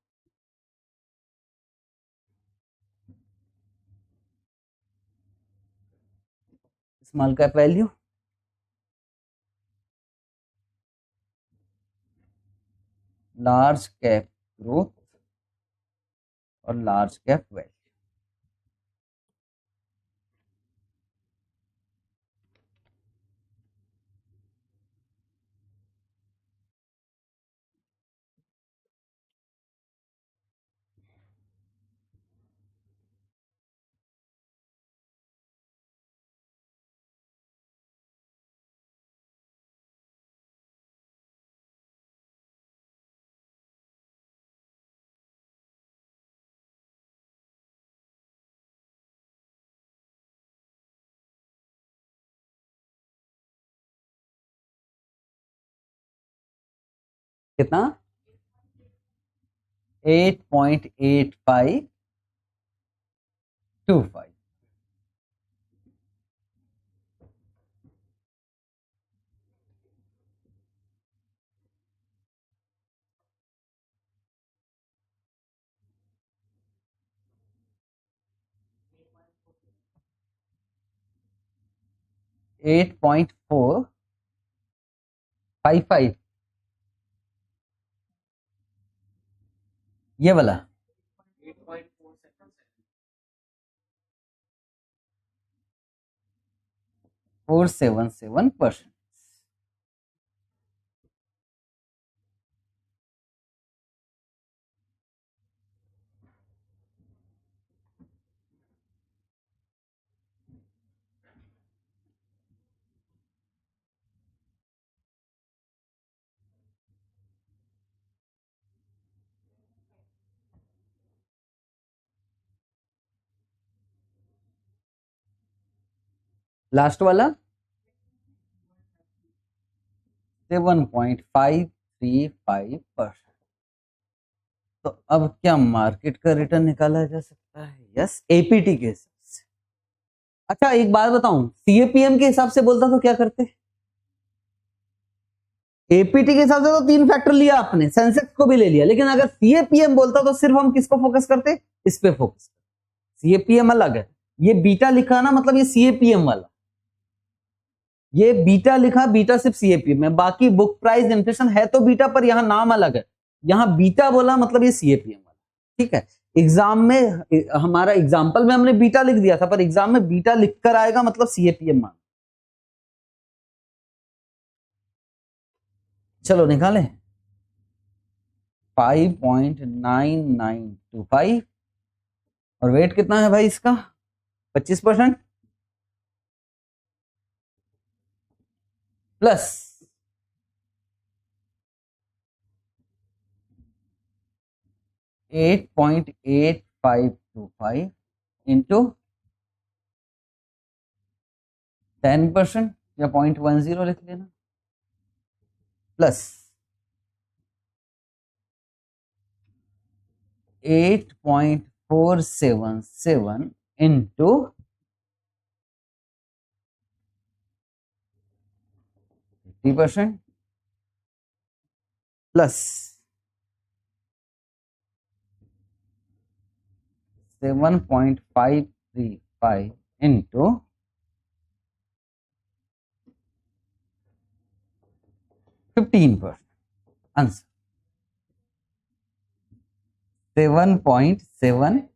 Small cap value, large cap growth और लार्ज कैप वैल्यू। कितना? 8.8525। 8.455 ये वाला 477%। लास्ट वाला 7.535%। तो अब क्या मार्केट का रिटर्न निकाला जा सकता है? यस, एपीटी के हिसाब से। अच्छा एक बात बताऊं, सीएपीएम के हिसाब से बोलता तो क्या करते? एपीटी के हिसाब से तो 3 फैक्टर लिया आपने, सेंसेक्स को भी ले लिया, लेकिन अगर सीएपीएम बोलता तो सिर्फ हम किसको फोकस करते? इस पे फोकस। सीएपीएम अलग है, ये बीटा लिखा ना, मतलब ये सीएपीएम वाला, ये बीटा लिखा, बीटा सिर्फ सीएपीएम में, बाकी बुक प्राइस इन्फ्लेशन है तो बीटा, पर यहां नाम अलग है, यहां बीटा बोला मतलब ये सीएपीएम वाला। ठीक है, एग्जाम में हमारा एग्जाम्पल में हमने बीटा लिख दिया था, पर एग्जाम में बीटा लिखकर आएगा मतलब सीएपीएम मान। चलो निकालें। 5.9925 और वेट कितना है भाई इसका? 25% प्लस 8.8525 इंटू 10% या 0.10 लिख लेना, plus 8.477 into 50% plus 7.535 into 15%। Answer 7.752।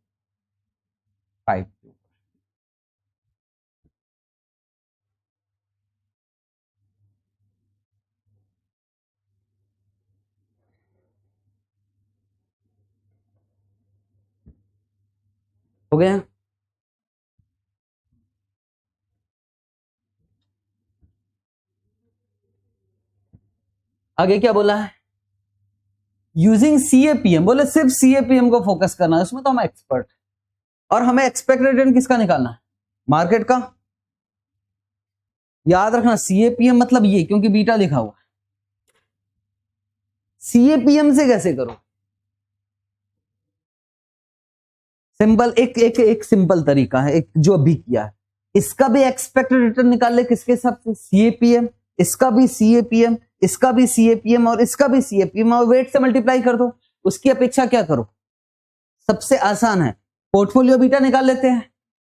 हो गया? आगे क्या बोला है? यूजिंग सीएपीएम, बोले सिर्फ सीएपीएम को फोकस करना है, उसमें तो हम एक्सपर्ट, और हमें एक्सपेक्टेड रिटर्न किसका निकालना है? मार्केट का। याद रखना सीएपीएम मतलब ये, क्योंकि बीटा लिखा हुआ। सीएपीएम से कैसे करो? सिंपल, एक सिंपल तरीका है, एक जो अभी किया है, इसका भी एक्सपेक्टेड रिटर्न निकाल ले, किसके हिसाब से? सीएपीएम, इसका भी सीएपीएम, इसका भी सीएपीएम और इसका भी सीएपीएम, और वेट से मल्टीप्लाई कर दो। उसकी अपेक्षा क्या करो? सबसे आसान है, पोर्टफोलियो बीटा निकाल लेते हैं,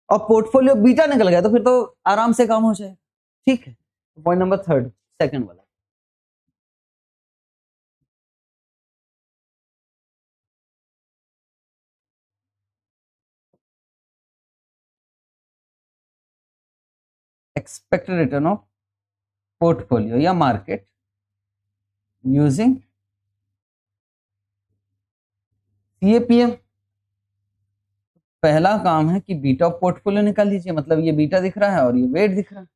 और पोर्टफोलियो बीटा निकल गया तो फिर तो आराम से काम हो जाए। ठीक है, पॉइंट नंबर 3 सेकंड वाला, एक्सपेक्टेड रिटर्न ऑफ पोर्टफोलियो या मार्केट यूजिंग सीएपीएम। पहला काम है कि बीटा ऑफ पोर्टफोलियो निकाल लीजिए, मतलब ये बीटा दिख रहा है और ये वेट दिख रहा है।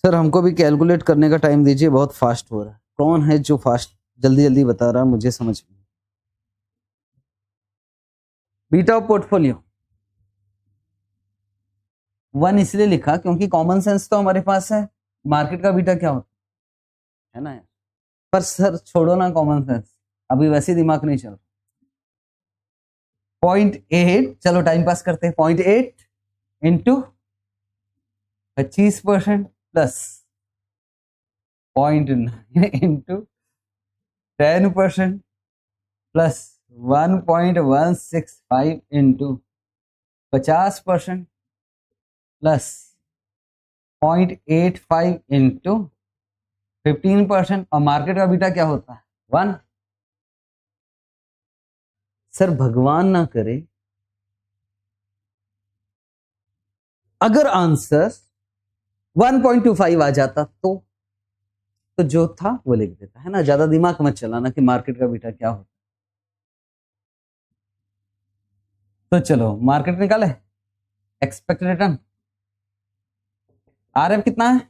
सर हमको भी कैलकुलेट करने का टाइम दीजिए, बहुत फास्ट हो रहा है। कौन है जो फास्ट जल्दी जल्दी बता रहा है, मुझे समझ में। बीटा ऑफ पोर्टफोलियो 1 इसलिए लिखा क्योंकि कॉमन सेंस तो हमारे पास है, मार्केट का बीटा क्या होता है ना यार। पर सर छोड़ो ना कॉमन सेंस, अभी वैसे दिमाग नहीं चल रहा। 0.8, चलो टाइम पास करते हैं। 0.8 into 25% plus 0.9 into 10% plus 1.165 into 50% plus 0.85 into 15%, और मार्केट का बीटा क्या होता है 1। सर भगवान ना करे अगर आंसर 1.25 आ जाता तो जो था वो लिख देता है ना, ज्यादा दिमाग मत चलाना कि मार्केट का बीटा क्या होता। तो चलो मार्केट निकाले, एक्सपेक्ट रिटर्न आरएफ कितना है,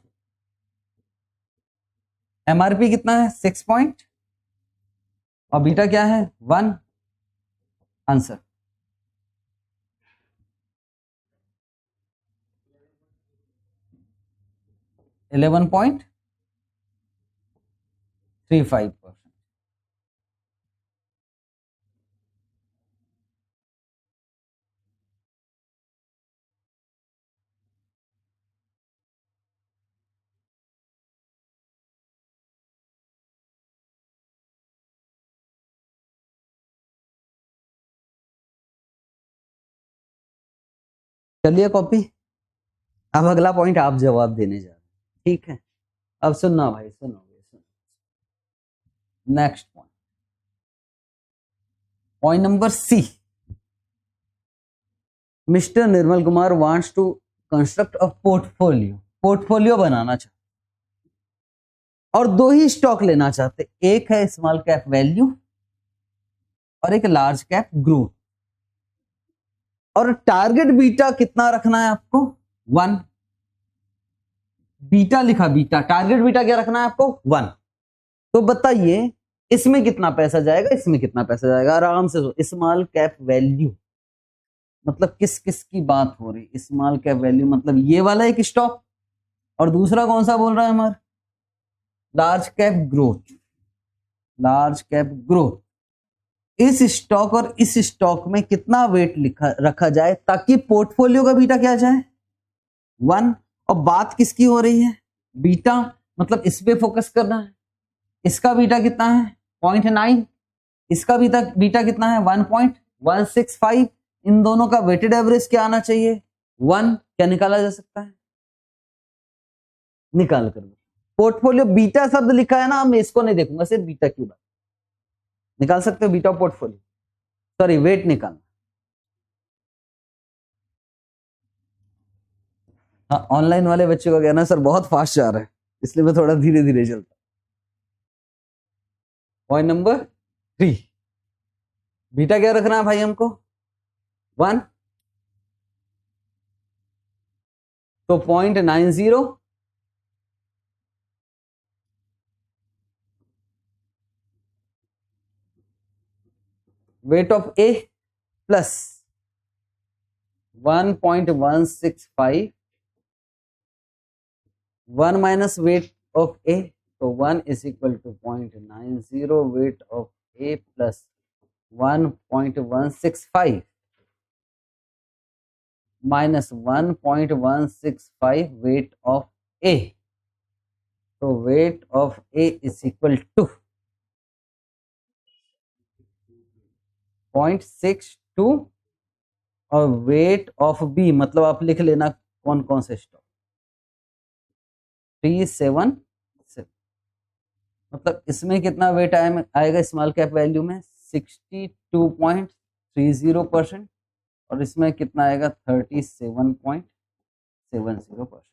एमआरपी कितना है 6 पॉइंट, और बीटा क्या है 1। आंसर 11.35%। चलिए कॉपी, अब अगला पॉइंट आप जवाब देने जा रहे हैं, ठीक है। अब सुनना भाई, सुनो next point, point number C. Mister Nirmal Kumar wants to construct a portfolio, portfolio बनाना चाहते और दो ही स्टॉक लेना चाहते, एक है स्मॉल कैप वैल्यू और एक लार्ज कैप ग्रोथ, और टारगेट बीटा कितना रखना है आपको 1। बीटा लिखा, बीटा टारगेट बीटा क्या रखना है आपको 1। तो बताइए इसमें कितना पैसा जाएगा, इसमें कितना पैसा जाएगा, आराम से। स्मॉल कैप वैल्यू मतलब किस किस की बात हो रही, स्मॉल कैप वैल्यू मतलब ये वाला एक स्टॉक, और दूसरा कौन सा बोल रहा है हमारा large cap growth, large cap growth. इस स्टॉक और इस स्टॉक में कितना वेट रखा जाए ताकि पोर्टफोलियो का बीटा क्या जाए 1। और बात किसकी हो रही है बीटा, मतलब इस पे फोकस करना है। इसका बीटा कितना है 0.9, इसका बीटा कितना है 1.165। इन दोनों का वेटेड एवरेज क्या आना चाहिए 1। क्या निकाला जा सकता है, निकाल कर पोर्टफोलियो बीटा शब्द लिखा है ना, मैं इसको नहीं देखूंगा, सिर्फ बीटा की बात निकाल सकते हो, बीटा पोर्टफोलियो, सॉरी वेट निकालना। हाँ ऑनलाइन वाले बच्चों का कहना सर बहुत फास्ट जा रहा है, इसलिए मैं थोड़ा धीरे धीरे चलता। पॉइंट नंबर 3, बीटा क्या रखना है भाई हमको 1। तो 0.90 weight of A plus 1.165, 1 minus weight of A, तो 1 is equal to 0.90 weight of A plus 1.165 minus 1.165 weight of A, तो weight of A is equal to 0.62, और वेट ऑफ बी मतलब आप लिख लेना कौन कौन से स्टॉक 377, मतलब इसमें कितना वेट आएगा स्मॉल कैप वैल्यू में 62.30%, और इसमें कितना आएगा 37.70%।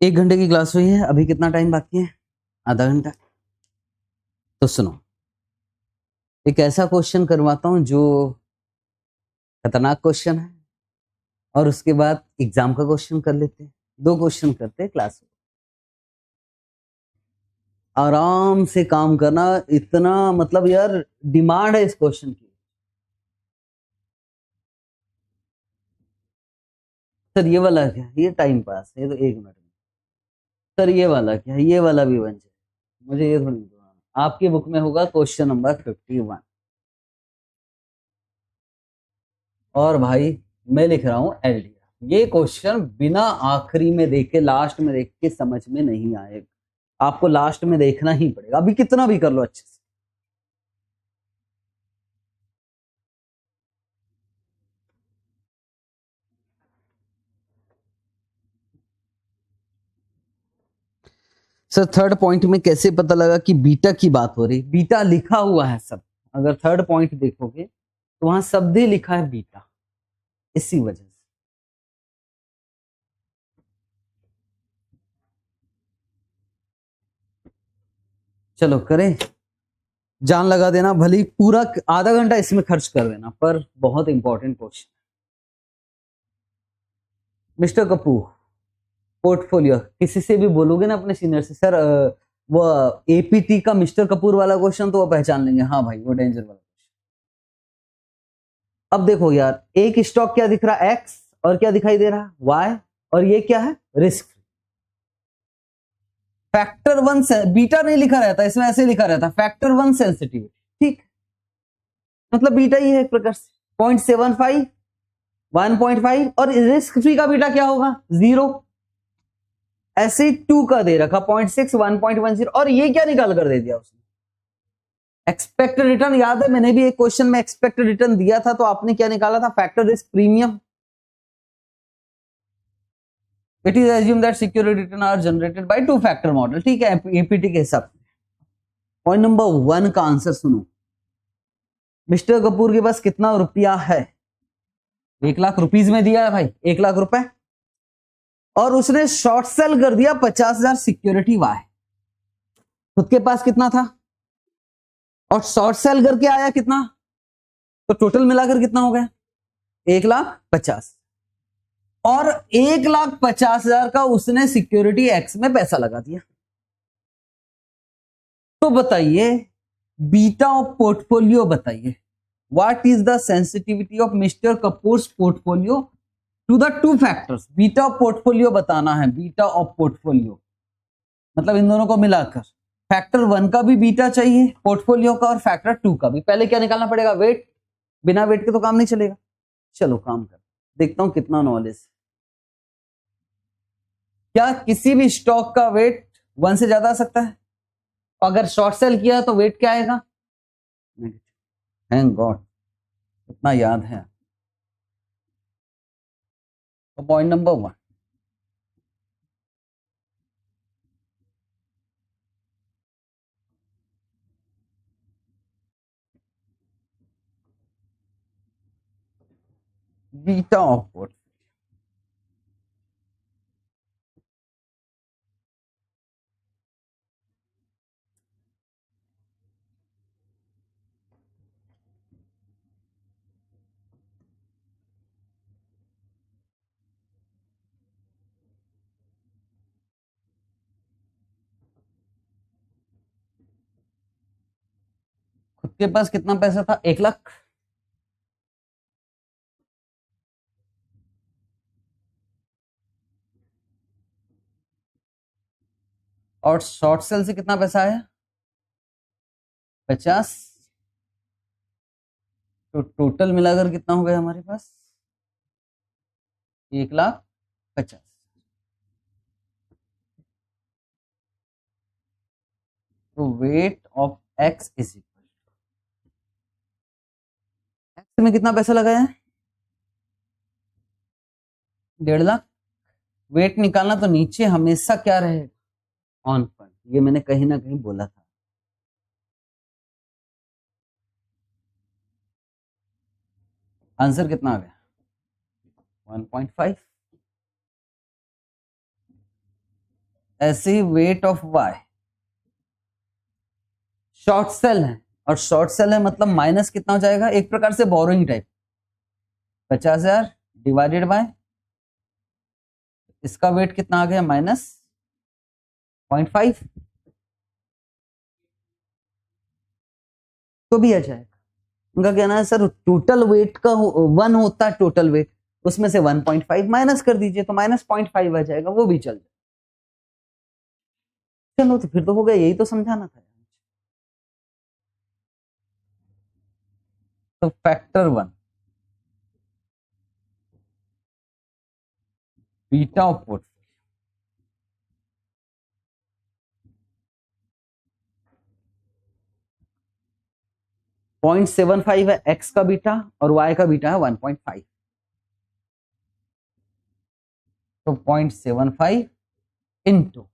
एक घंटे की क्लास हुई है, अभी कितना टाइम बाकी है आधा घंटा। तो सुनो एक ऐसा क्वेश्चन करवाता हूं जो खतरनाक क्वेश्चन है, और उसके बाद एग्जाम का क्वेश्चन कर लेते हैं, 2 क्वेश्चन करते हैं क्लास में। आराम से काम करना, इतना मतलब यार डिमांड है इस क्वेश्चन की। सर ये वाला क्या है? ये टाइम पास है, ये तो 1 मिनट में। सर ये वाला क्या है? ये वाला भी बन जाए, मुझे ये थोड़ी बताना। आपकी बुक में होगा क्वेश्चन नंबर 51। और भाई मैं लिख रहा हूं एलडीआर। ये क्वेश्चन बिना आखिरी में देखे, लास्ट में देख के समझ में नहीं आएगा, आपको लास्ट में देखना ही पड़ेगा, अभी कितना भी कर लो अच्छे से। सर थर्ड पॉइंट में कैसे पता लगा कि बीटा की बात हो रही? बीटा लिखा हुआ है सब, अगर थर्ड पॉइंट देखोगे तो वहां शब्द ही लिखा है बीटा, इसी वजह से। चलो करें, जान लगा देना, भले ही पूरा आधा घंटा इसमें खर्च कर देना, पर बहुत important question. Mister Kapoor, portfolio, किसी से भी बोलोगे ना अपने सीनियर से, सर वो एपीटी का मिस्टर कपूर वाला क्वेश्चन, तो वो पहचान लेंगे, हाँ भाई वो डेंजर वाला क्वेश्चन। अब देखो यार, एक स्टॉक क्या दिख रहा है? एक्स, और क्या दिखाई दे रहा है? वाई, और ये क्या है? रिस्क। फैक्टर 1 से बीटा नहीं लिखा रहता इसमें, ऐसे लिखा रहता फैक्टर 1 सेंसिटिविटी, ठीक, मतलब बीटा ही है एक प्रकार से। 0.75, 1.5, और रिस्क फ्री का बीटा क्या होगा? 0। ऐसे 2 का दे रखा 0.6, 1.10, और ये क्या निकाल कर दे दिया उसने? Expected return. याद है मैंने भी एक क्वेश्चन में एक्सपेक्टेड रिटर्न दिया था, तो आपने क्या निकाला था? Factor risk premium. It is assume that security return are generated by 2 factor model, ठीक है, एपीटी के हिसाब से। पॉइंट नंबर 1 का आंसर सुनो। मिस्टर कपूर के पास कितना रुपया है? 1,00,000 रुपीज में दिया है भाई, 1,00,000 रुपए, और उसने शॉर्ट सेल कर दिया 50,000 सिक्योरिटी वाई। खुद के पास कितना था और शॉर्ट सेल करके आया कितना? तो टोटल मिलाकर कितना हो गया? 1,50,000, और 1,50,000 का उसने सिक्योरिटी एक्स में पैसा लगा दिया। तो बताइए बीटा ऑफ पोर्टफोलियो बताइए, what is the sensitivity of mister Kapoor's portfolio to the 2 factors? Beta of portfolio बताना है, बीटा ऑफ पोर्टफोलियो मतलब इन दोनों को मिलाकर। फैक्टर 1 का भी बीटा चाहिए पोर्टफोलियो का, और फैक्टर 2 का भी। पहले क्या निकालना पड़ेगा? वेट। बिना वेट के तो काम नहीं चलेगा। चलो काम कर, देखता हूं कितना नॉलेज। क्या किसी भी स्टॉक का वेट 1 से ज्यादा आ सकता है? अगर शॉर्ट सेल किया तो वेट क्या आएगा? थैंक गॉड, इतना याद है। तो point number 1, beta of port. खुद के पास कितना पैसा था? 1,00,000। और शॉर्ट सेल से कितना पैसा आया? 50। तो टोटल मिलाकर कितना हो गया हमारे पास? 1,50,000। तो weight of x is equal, x में कितना पैसा लगाया है? 1,50,000। वेट निकालना तो नीचे हमेशा क्या रहेगा? ऑन फंड, ये मैंने कहीं ना कहीं बोला था। आंसर कितना आ गया? 1.5। ऐसे ही weight of Y, short sale है, और शॉर्ट सेल है मतलब माइनस कितना हो जाएगा? एक प्रकार से बोरोइंग टाइप। 50,000 डिवाइडेड बाय, इसका वेट कितना आ गया? -0.5। तो भी आ जाएगा। उनका कहना है सर टोटल वेट का 1 होता है टोटल वेट, उसमें से 1.5 माइनस कर दीजिए तो -0.5 आ जाएगा, वो भी चल जाए। चलो तो फिर तो हो गया, यही तो समझाना था। तो फैक्टर 1 बीटा ऑफ पोर्टफोलियो 0.75 है एक्स का बीटा और वाई का बीटा है 1.5। तो 0.75 इंटू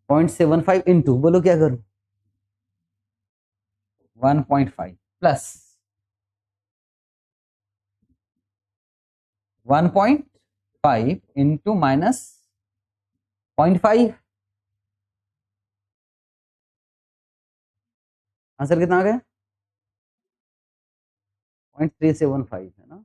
0.75 इंटू बोलो क्या करूं 1.5 प्लस 1.5 इंटू माइनस 0.5। आंसर कितना आ गया 0.375 है ना।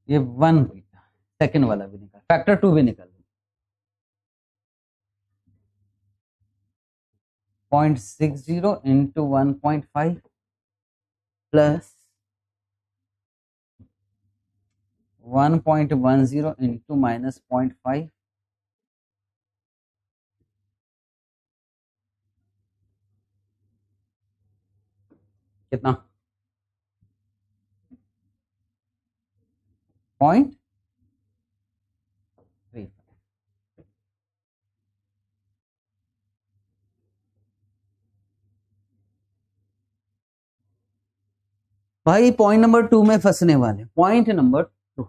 ये 1 बीटा, सेकेंड वाला भी निकाल, फैक्टर 2 भी निकाल 0.60 इंटू 1.5 प्लस 1.10 इंटू माइनस 0.5 कितना 0.35। भाई पॉइंट नंबर 2 में फंसने वाले, पॉइंट नंबर 2।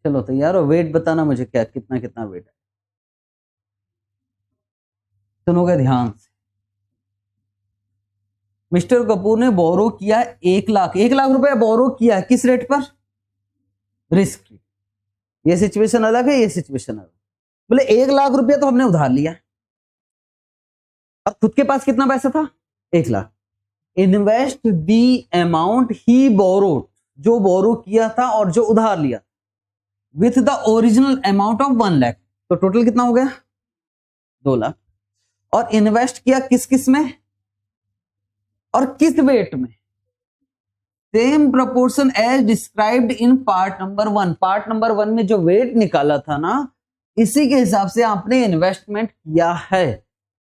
चलो तैयार हो, वेट बताना मुझे क्या कितना कितना वेट है। सुनोगे ध्यान से। मिस्टर कपूर ने बोरो किया 1 लाख रुपए बोरो किया, किस रेट पर रिस्क। ये सिचुएशन अलग है, ये सिचुएशन अलग। बोले 1 लाख रुपया तो हमने उधार लिया और खुद के पास कितना पैसा था 1 lakh. Invest the amount he borrowed, जो बोरो किया था और जो उधार लिया with the original amount of 1 lakh. तो टोटल कितना हो गया 2 लाख। और इन्वेस्ट किया किस किस में और किस वेट में, same proportion as described in part number 1। Part number 1 में जो वेट निकाला था ना, इसी के हिसाब से आपने इन्वेस्टमेंट किया है।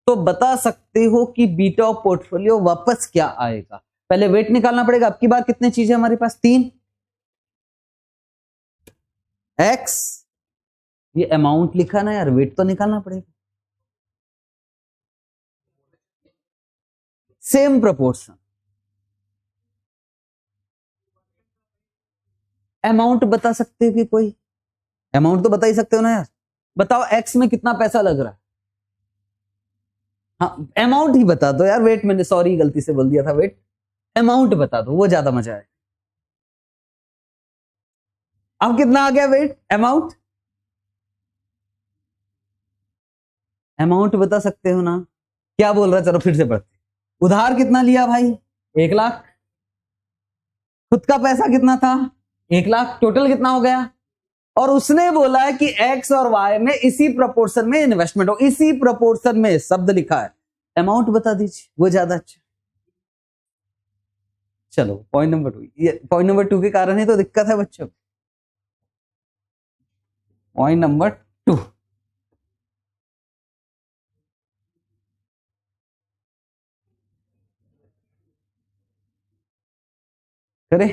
तो बता सकते हो कि बीटा ऑफ पोर्टफोलियो वापस क्या आएगा। पहले वेट निकालना पड़ेगा। अब की बार कितनी चीजें हमारे पास 3 एक्स, ये अमाउंट लिखा ना यार, वेट तो निकालना पड़ेगा। सेम प्रोपोर्शन, अमाउंट बता सकते हो कि कोई अमाउंट तो बता ही सकते हो ना यार। बताओ एक्स में कितना पैसा लग रहा है। हाँ अमाउंट ही बता दो यार, वेट मैंने सॉरी गलती से बोल दिया था, वेट अमाउंट बता दो, वो ज्यादा मजा है। अब कितना आ गया वेट अमाउंट, अमाउंट बता सकते हो ना। क्या बोल रहा, चलो फिर से पढ़ते। उधार कितना लिया भाई 1 लाख, खुद का पैसा कितना था 1 लाख, टोटल कितना हो गया। और उसने बोला है कि एक्स और वाई में इसी प्रोपोर्शन में इन्वेस्टमेंट हो, इसी प्रोपोर्शन में शब्द लिखा है, अमाउंट बता दीजिए, वो ज्यादा अच्छा। चलो पॉइंट नंबर 2, ये पॉइंट नंबर 2 के कारण ही तो दिक्कत है बच्चों। पॉइंट नंबर 2, करे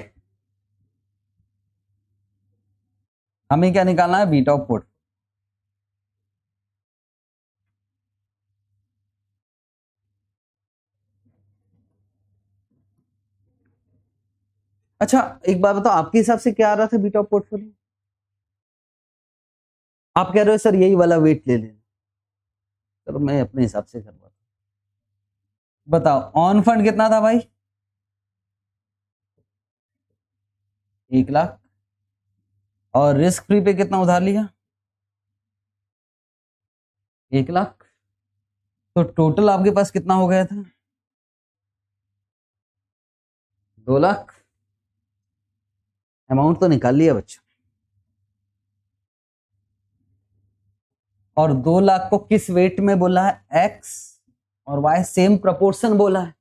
हमें क्या निकालना है बीटा ऑफ पोर्ट। अच्छा एक बात बताओ, आपके हिसाब से क्या आ रहा था बीटा ऑफ पोर्टफोलियो। आप कह रहे हो सर यही वाला वेट ले लेना, चलो मैं अपने हिसाब से करवा। बताओ ऑन फंड कितना था भाई 1 लाख, और रिस्क फ्री पे कितना उधार लिया 1 लाख। तो टोटल आपके पास कितना हो गया था 2 लाख, अमाउंट तो निकाल लिया बच्चों। और 2 लाख को किस वेट में बोला है, एक्स और वाई सेम प्रोपोर्शन बोला है।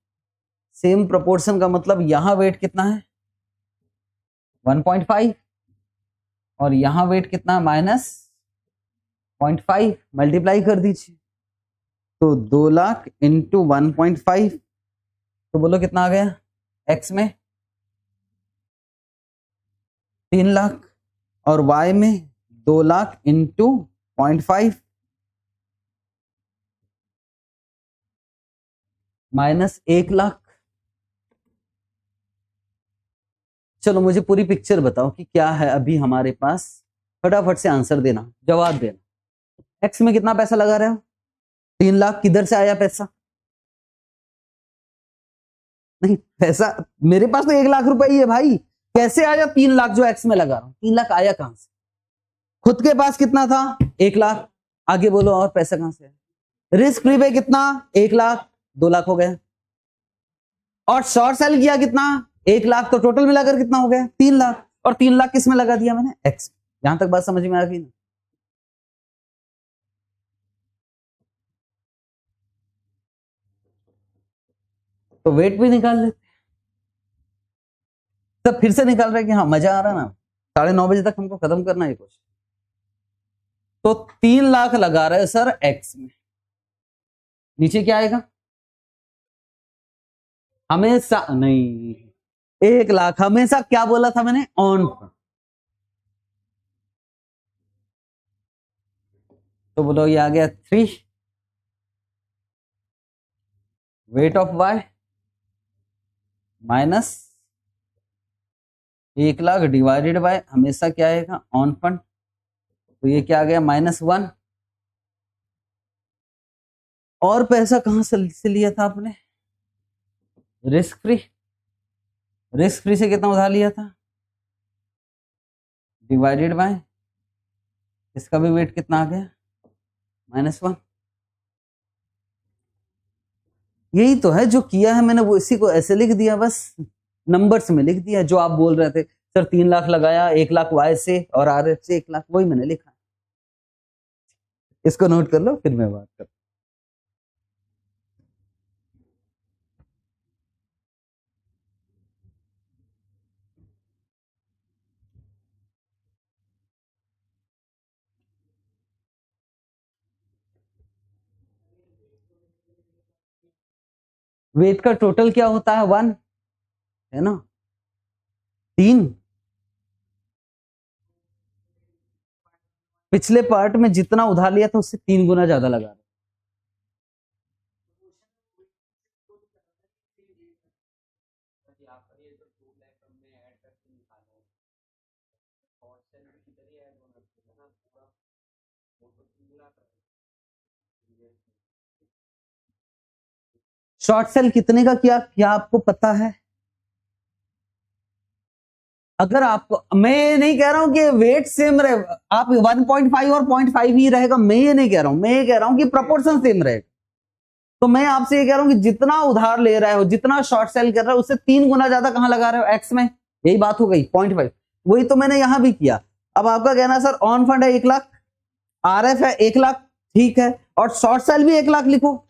सेम प्रोपोर्शन का मतलब यहां वेट कितना है 1.5 और यहां वेट कितना है -0.5, मल्टीप्लाई कर दीजिए। तो 2 लाख इंटू 1.5, तो बोलो कितना आ गया एक्स में 3 लाख और वाई में 2 लाख इंटू 0.5 -1 लाख। चलो मुझे पूरी पिक्चर बताओ कि क्या है अभी हमारे पास, फटाफट से आंसर देना, जवाब देना। एक्स में कितना पैसा लगा रहे हो 3 लाख, किधर से आया पैसा? नहीं, पैसा मेरे पास तो 1 लाख रुपए ही है भाई, कैसे आया 3 लाख जो एक्स में लगा रहा हूं? 3 लाख आया कहां से? खुद के पास कितना था 1 लाख, आगे बोलो और पैसा कहां से? रिस्क फ्री पे कितना 1 लाख, 2 लाख हो गया। और शॉर्ट सेल किया कितना 1 लाख, तो टोटल मिलाकर कितना हो गया 3 लाख। और 3 लाख किस में लगा दिया मैंने, एक्स। यहां तक बात समझ में आ गई ना? तो वेट भी निकाल लेते, तब फिर से निकाल रहे कि हाँ मजा आ रहा ना, 9:30 तक हमको खत्म करना है कुछ। तो 3 लाख लगा रहे सर एक्स में, नीचे क्या आएगा? हमेशा नहीं, 1 लाख हमेशा क्या बोला था मैंने, ऑन। तो बोलो ये आ गया 3, weight of Y minus 1 lakh divided by हमेशा क्या आएगा ऑन फंड, तो ये क्या आ गया -1। और पैसा कहां से लिया था आपने, रिस्क फ्री। रिस्क फ्री से कितना उधार लिया था, डिवाइडेड बाय इसका भी वेट कितना आ गया -1। यही तो है जो किया है मैंने, वो इसी को ऐसे लिख दिया, बस नंबर्स में लिख दिया। जो आप बोल रहे थे सर 3 लाख लगाया 1 लाख वाई से और आर एफ से 1 लाख, वही मैंने लिखा। इसको नोट कर लो फिर मैं बात करता। वेट का टोटल क्या होता है 1, है ना, 3। पिछले पार्ट में जितना उधार लिया था उससे 3 गुना ज्यादा लगा रहा। शॉर्ट सेल कितने का किया क्या आपको पता है? अगर आपको, मैं ये नहीं कह रहा हूं कि वेट सेम रहे, आप 1.5 और 0.5 ही रहेगा, मैं ये नहीं कह रहा हूं, मैं ये कह रहा हूं कि प्रोपोर्शन सेम रहेगा। तो मैं आपसे ये कह रहा हूं कि जितना उधार ले रहे हो, जितना शॉर्ट सेल कर रहे हो, उससे 3 गुना ज्यादा कहां लगा रहे हो, एक्स में। यही बात हो गई 0.5, वही तो मैंने यहां भी किया। अब आपका कहना सर ऑन फंड है 1 लाख, आर एफ है 1 लाख, ठीक है, और शॉर्ट सेल भी 1 लाख लिखो।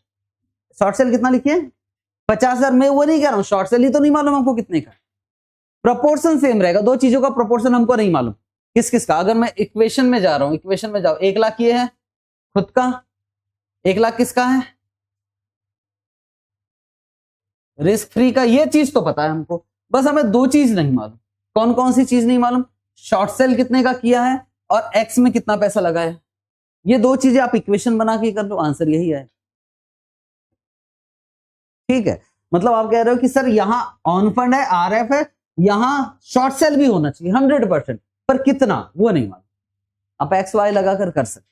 शॉर्ट सेल कितना लिखिए 50,000। मैं वो नहीं कह रहा हूं, शॉर्ट सेल ही तो नहीं मालूम हमको कितने का, प्रोपोर्शन सेम रहेगा। दो चीजों का प्रोपोर्शन हमको नहीं मालूम किस किस का। अगर मैं इक्वेशन में जा रहा हूं, इक्वेशन में जाओ, 1 लाख ये है खुद का, 1 लाख किसका है रिस्क फ्री का। ये चीज तो पता है हमको, बस हमें दो चीज नहीं मालूम। कौन कौन सी चीज नहीं मालूम, शॉर्ट सेल कितने का किया है और एक्स में कितना पैसा लगाया है। ये दो चीजें आप इक्वेशन बना के कर लो, आंसर यही है। ठीक है, मतलब आप कह रहे हो कि सर यहां ऑन फंड है, आर एफ है, यहां शॉर्ट सेल भी होना चाहिए 100%, पर कितना वो नहीं मालूम। आप एक्स वाई लगाकर कर सकते।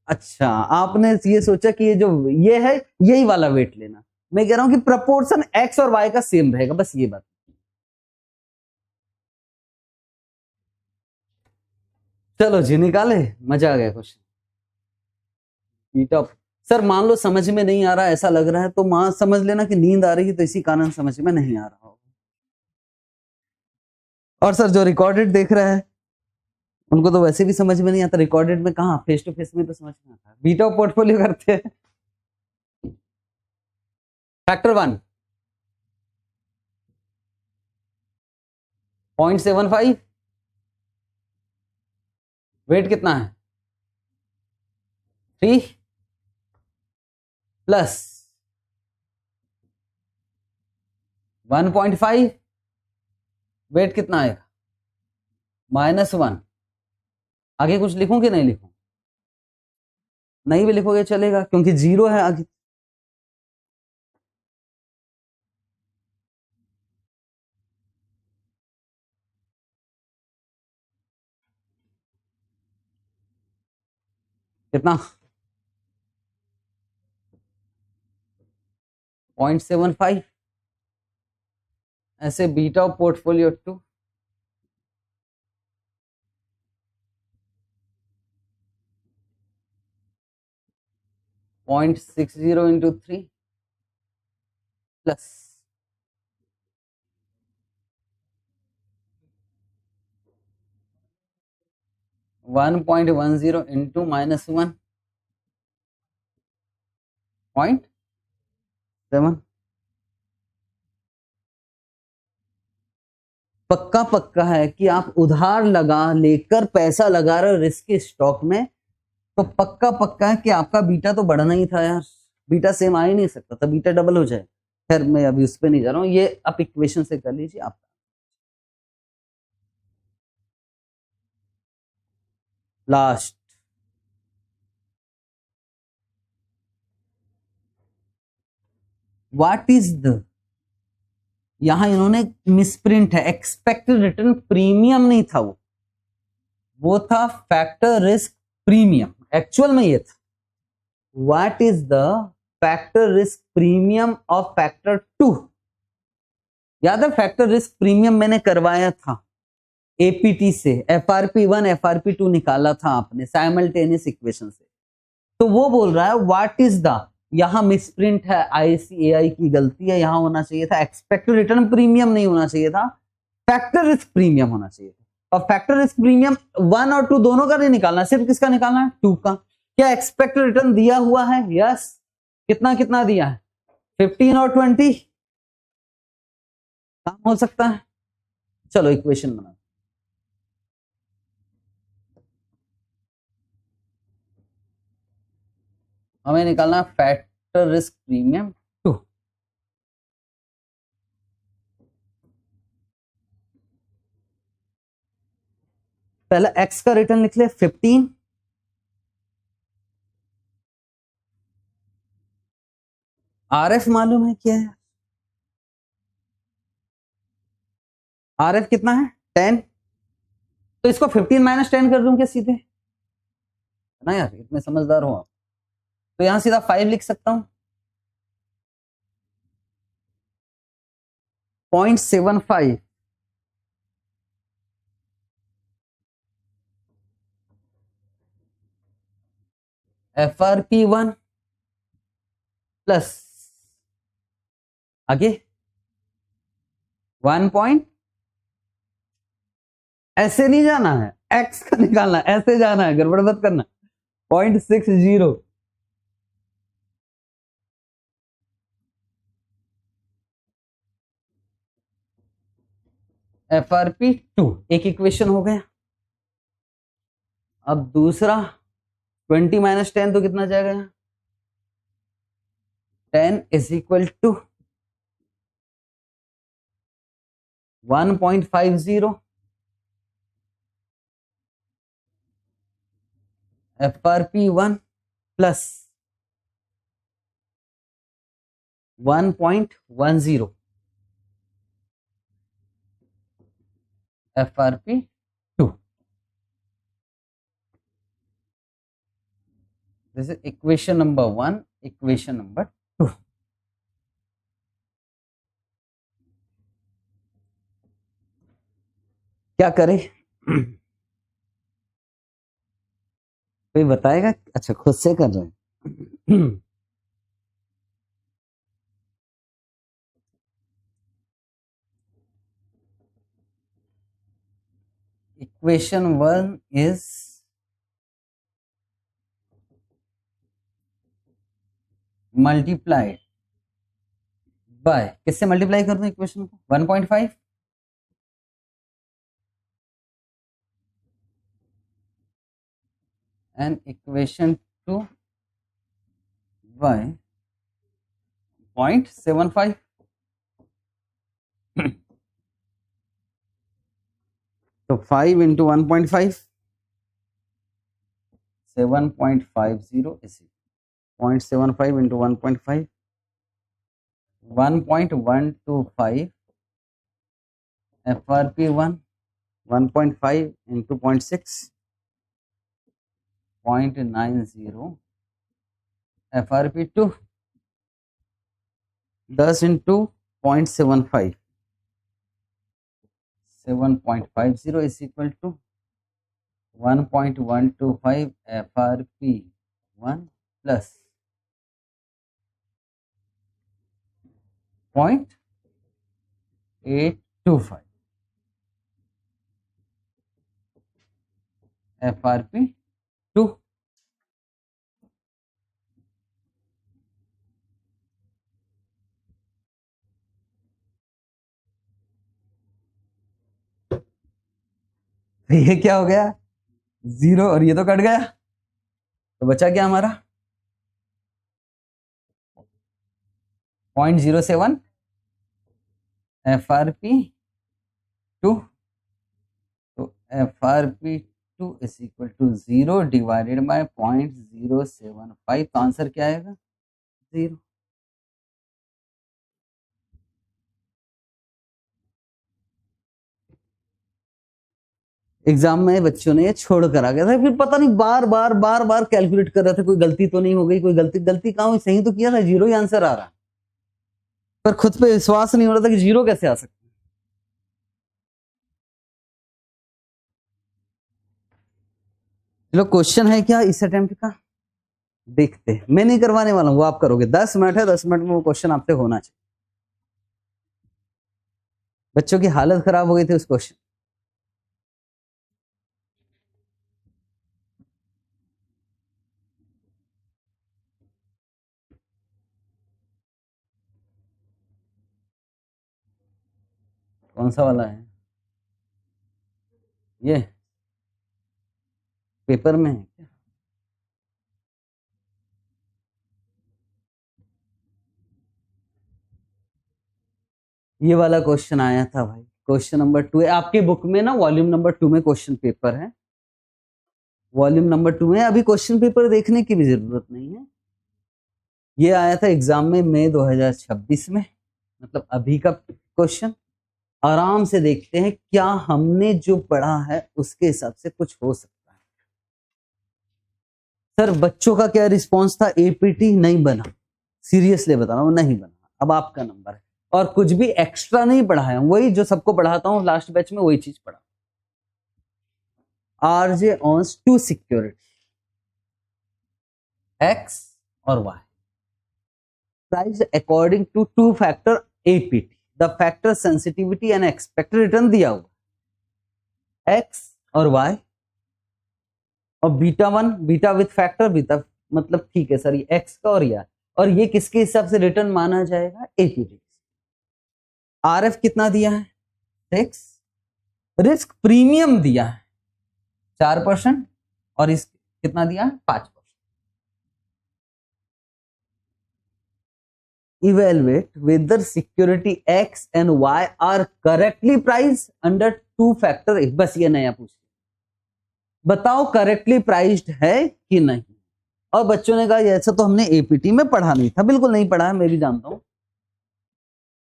अच्छा, आपने ये सोचा कि ये जो ये है यही वाला वेट लेना। मैं कह रहा हूं कि प्रपोर्शन एक्स और वाई का सेम रहेगा, बस ये बात। चलो जी निकाले, मजा आ गया क्वेश्चन। सर मान लो समझ में नहीं आ रहा, ऐसा लग रहा है, तो मां समझ लेना कि नींद आ रही है, तो इसी कारण समझ में नहीं आ रहा हो। और सर जो रिकॉर्डेड देख रहा है उनको तो वैसे भी समझ में नहीं आता, रिकॉर्डेड में कहाँ, फेस टू फेस में तो समझ में आता है। बीटा पोर्टफोलियो करते हैं। फैक्टर 1 0.75, वेट कितना है 3 प्लस 1.5, वेट कितना आएगा -1। आगे कुछ लिखूं कि नहीं लिखूं? नहीं भी लिखोगे चलेगा क्योंकि 0 है आगे। कितना 0.75, ऐसे beta portfolio 2 0.60 into 3 plus 1.10 into -1.7। पक्का पक्का है कि आप उधार लगा लेकर पैसा लगा रहे हो रिस्क के स्टॉक में, तो पक्का पक्का है कि आपका बीटा तो बढ़ना ही था यार। बीटा सेम आ ही नहीं सकता था, बीटा डबल हो जाए। खैर मैं अभी उस पर नहीं जा रहा हूं, ये आप इक्वेशन से कर लीजिए आप। लास्ट व्हाट इज द, यहां इन्होंने मिसप्रिंट है, एक्सपेक्टेड रिटर्न प्रीमियम नहीं था, वो था फैक्टर रिस्क प्रीमियम, एक्चुअल में ये था। What is the factor risk premium of factor 2? याद है फैक्टर रिस्क प्रीमियम मैंने करवाया था एपीटी से, FRP1 FRP2 निकाला था आपने साइमल्टेनियस इक्वेशन से। तो वो बोल रहा है व्हाट इज द, यहां मिसप्रिंट है, ICAI की गलती है, यहां होना चाहिए था एक्सपेक्टेड रिटर्न प्रीमियम, नहीं होना चाहिए था फैक्टर रिस्क प्रीमियम होना चाहिए था। और फैक्टर रिस्क प्रीमियम 1 और 2 दोनों का नहीं निकालना, सिर्फ किसका निकालना है 2 का। क्या एक्सपेक्टेड रिटर्न दिया हुआ है? यस। कितना कितना दिया है 15 और 20, काम हो सकता है। चलो इक्वेशन बना, हमें निकालना फैक्टर रिस्क प्रीमियम 2। पहला एक्स का रिटर्न लिख ले 15, RF मालूम है क्या है? RF कितना है 10, तो इसको 15 माइनस 10 कर दूं क्या सीधे? ना यार इतने समझदार हो आप, तो यहां सीधा 5 लिख सकता हूं। 0.75 FRP1 प्लस आगे 1 पॉइंट, ऐसे नहीं जाना है, एक्स का निकालना, ऐसे जाना है, गड़बड़ मत करना। 0.60 FRP2, एक इक्वेशन हो गया। अब दूसरा 20 माइनस 10 तो कितना जाएगा यहाँ 10 is equal to 1.50 FRP1 plus 1.10 FRP2। This is equation number 1, equation number 2। क्या करें कोई बताएगा? अच्छा खुद से कर रहे हैं। इक्वेशन 1 इज मल्टीप्लाइड बाय, किससे मल्टीप्लाई कर दूं इक्वेशन को? 1.5 एंड इक्वेशन 2 बाय 0.75। तो 5 into 1.5 7.50 is 0.75 into 1.5 1.125 FRP1 1.5 into 0.6 0.90 FRP2 10 into 0.75 7.50 is equal to 1.125 FRP1 plus 0.825 FRP2। ये क्या हो गया? 0 और ये तो कट गया, तो बचा क्या हमारा? 0.07 FRP2। तो FRP2 is equal to 0 divided by 0.075। तो आंसर क्या आएगा? 0। एग्जाम में बच्चों ने ये छोड़ कर आ गया था, फिर पता नहीं बार बार कैलकुलेट कर रहे थे कोई गलती तो नहीं हो गई, कोई गलती कहाँ हुई, सही तो किया था, 0 ही आंसर आ रहा, पर खुद पे विश्वास नहीं हो रहा था कि 0 कैसे आ सकता। चलो क्वेश्चन है क्या इस अटेम्प्ट का, देखते हैं। मैं नहीं करवाने वाला हूं, वो आप करोगे। 10 मिनट है, 10 मिनट में वो क्वेश्चन आपसे होना चाहिए। बच्चों की हालत खराब हो गई थी उस क्वेश्चन। कौन सा वाला है ये? पेपर में है क्या? ये वाला क्वेश्चन आया था भाई, क्वेश्चन नंबर 2 है आपके बुक में ना, वॉल्यूम नंबर 2 में क्वेश्चन पेपर है, वॉल्यूम नंबर 2 में। अभी क्वेश्चन पेपर देखने की भी जरूरत नहीं है, ये आया था एग्जाम में मई 2026 में, मतलब अभी का क्वेश्चन। आराम से देखते हैं क्या हमने जो पढ़ा है उसके हिसाब से कुछ हो सकता है। सर बच्चों का क्या रिस्पांस था? एपीटी नहीं बना, सीरियसली बता रहा हूं, नहीं बना। अब आपका नंबर है, और कुछ भी एक्स्ट्रा नहीं पढ़ाया, वही जो सबको पढ़ाता हूं लास्ट बैच में, वही चीज पढ़ा। RJ owns to security X और Y price according to 2 factor APT, the factor sensitivity and expected return दिया हुआ एक्स और वाई, और beta 1 beta with factor, beta मतलब ठीक है सर ये एक्स का और ये किसके हिसाब से रिटर्न माना जाएगा? एपीटी। आरएफ कितना दिया है? 6, रिस्क प्रीमियम दिया है 4% और इस कितना दिया है? 5%। Evaluate whether security X and Y are correctly priced under 2 factor. बस ये नया पूछ, बताओ करेक्टली प्राइस्ड है कि नहीं। और बच्चों ने कहा ऐसा तो हमने एपीटी में पढ़ा नहीं था। बिल्कुल नहीं पढ़ा है, मैं भी जानता हूं,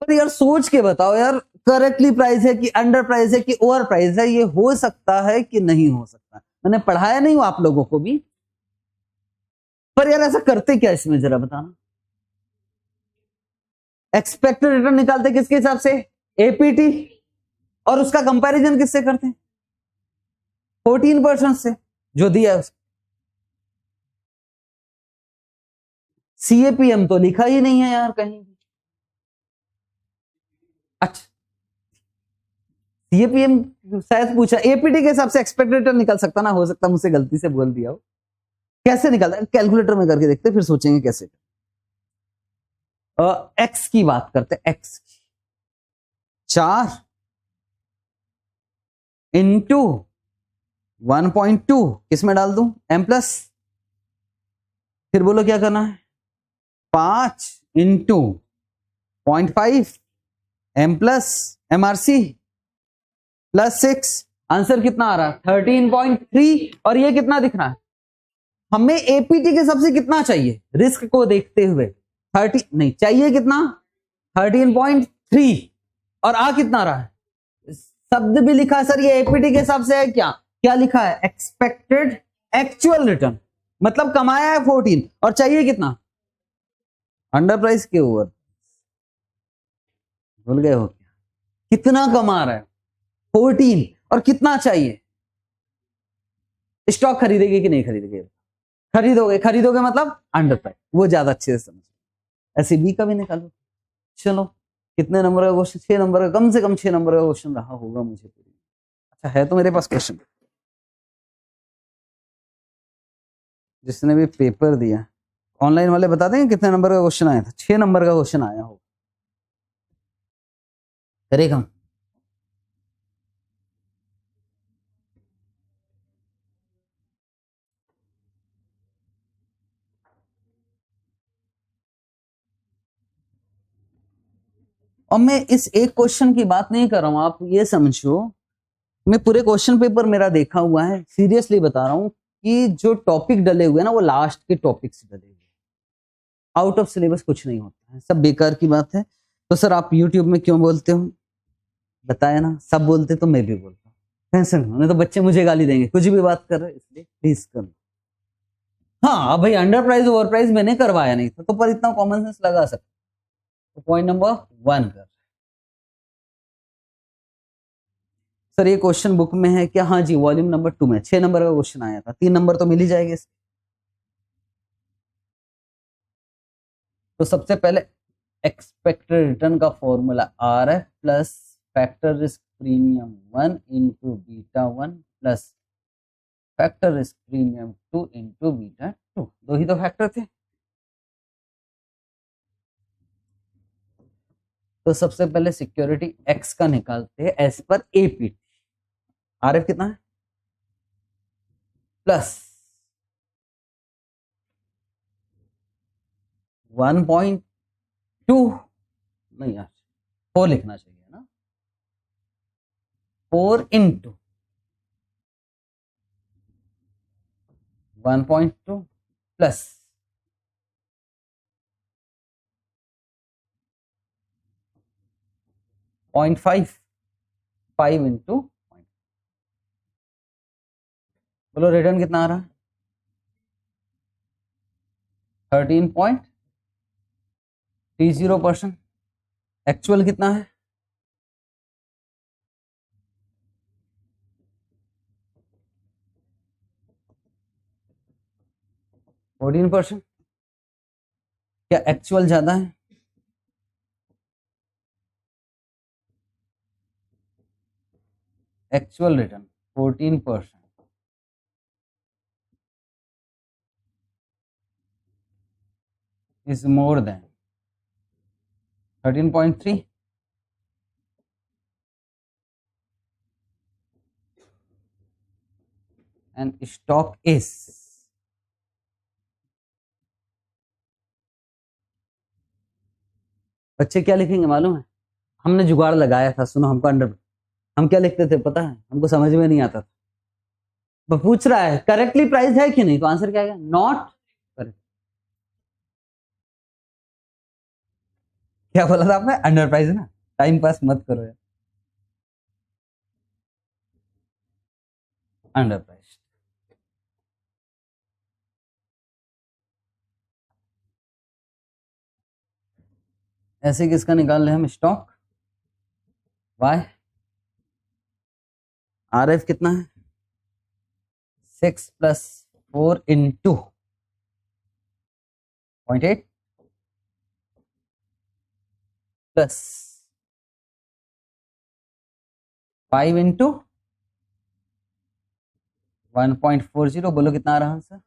पर यार सोच के बताओ यार, करेक्टली प्राइस है कि अंडर प्राइस है कि ओवर प्राइस है, ये हो सकता है कि नहीं हो सकता। मैंने पढ़ाया नहीं हूं आप लोगों को भी, पर यार ऐसा करते क्या इसमें जरा बताना। एक्सपेक्टेड रिटर्न निकालते किसके हिसाब से? एपीटी, और उसका कंपैरिजन किससे करते हैं? 14% से जो दिया है उसको। CAPM तो लिखा ही नहीं है यार कहीं भी। अच्छा, CAPM शायद पूछा, APT के हिसाब से एक्सपेक्टेड रिटर्न निकल सकता ना, हो सकता मुझसे गलती से बोल दिया हो। कैसे निकलता है कैलकुलेटर में करके देखते, फिर सोचेंगे कैसे। एक्स की बात करते, एक्स 4 इंटू 1.2 किस में डाल दूं, M प्लस, फिर बोलो क्या करना है, 5 into 0.5 M plus MRC plus 6, answer कितना आ रहा है 13.3। और ये कितना दिख रहा है हमें, APT के सबसे कितना चाहिए रिस्क को देखते हुए, 30 नहीं चाहिए, कितना 13.3, और आ कितना रहा है, शब्द भी लिखा है सर ये APT के हिसाब से है क्या, क्या लिखा है एक्सपेक्टेड एक्चुअल रिटर्न, मतलब कमाया है 14 और चाहिए कितना, अंडर प्राइस के ओवर, भूल गए हो क्या, कितना कमा रहा है 14 और कितना चाहिए। स्टॉक खरीदेगे कि नहीं खरीदेगे, खरीदोगे, खरीदोगे मतलब अंडर प्राइस, वो ज्यादा अच्छे से समझ। ऐसे बी का भी निकालो। चलो कितने नंबर का क्वेश्चन, 6 नंबर का, कम से कम 6 नंबर का क्वेश्चन रहा होगा मुझे। अच्छा है तो मेरे पास क्वेश्चन, जिसने भी पेपर दिया ऑनलाइन वाले बता देंगे कितने नंबर का क्वेश्चन आया था, 6 नंबर का क्वेश्चन आया होगा, करेगा। और मैं इस एक क्वेश्चन की बात नहीं कर रहा हूं, आप ये समझो, मैं पूरे क्वेश्चन पेपर मेरा देखा हुआ है, सीरियसली बता रहा हूं कि जो टॉपिक डले हुए ना वो लास्ट के टॉपिक से डले हुए, आउट ऑफ सिलेबस कुछ नहीं होता है, सब बेकार की बात है। तो सर आप यूट्यूब में क्यों बोलते हो, बताया ना, सब बोलते तो मैं भी बोलता हूँ, टेंशन नहीं तो बच्चे मुझे गाली देंगे कुछ भी बात कर रहे, इसलिए प्लीज कर। हाँ भाई अंडर प्राइस ओवर प्राइस मैंने करवाया नहीं था, तो पर इतना कॉमन सेंस लगा सकते, तो पॉइंट नंबर 1 कर। सर ये क्वेश्चन बुक में है क्या, हाँ जी वॉल्यूम नंबर 2 में 6 नंबर का क्वेश्चन आया था, 3 नंबर तो मिल ही जाएंगे। तो सबसे पहले एक्सपेक्टेड रिटर्न का फॉर्मूला आर है plus factor risk premium 1 into beta 1 plus factor risk premium 2 into beta 2, दो ही तो फैक्टर थे। तो सबसे पहले सिक्योरिटी एक्स का निकालते हैं एज पर APT, RF कितना है प्लस 1.2, नहीं यार 4 लिखना चाहिए ना, 4 इंटू 1.2 प्लस 0.5, 5 इंटू, बोलो रिटर्न कितना आ रहा है 13.30%, एक्चुअल कितना है 14%, क्या एक्चुअल ज्यादा है, actual return 14% is more than 13.3, and stock is बच्चे क्या लिखेंगे मालूम है, हमने जुगाड़ लगाया था, सुनो हमको अंडर, हम क्या लिखते थे पता है, हमको समझ में नहीं आता था, वो पूछ रहा है करेक्टली प्राइस है कि नहीं, तो आंसर क्या है नॉट करेक्ट। क्या बोला था आपने, अंडर प्राइस है ना, टाइम पास मत करो यार, अंडर प्राइस। ऐसे किसका निकाल रहे हम, स्टॉक वाई, RF कितना है 6 प्लस 4 इंटू 0.8 प्लस 5 इंटू 1.40, बोलो कितना आ रहा आंसर?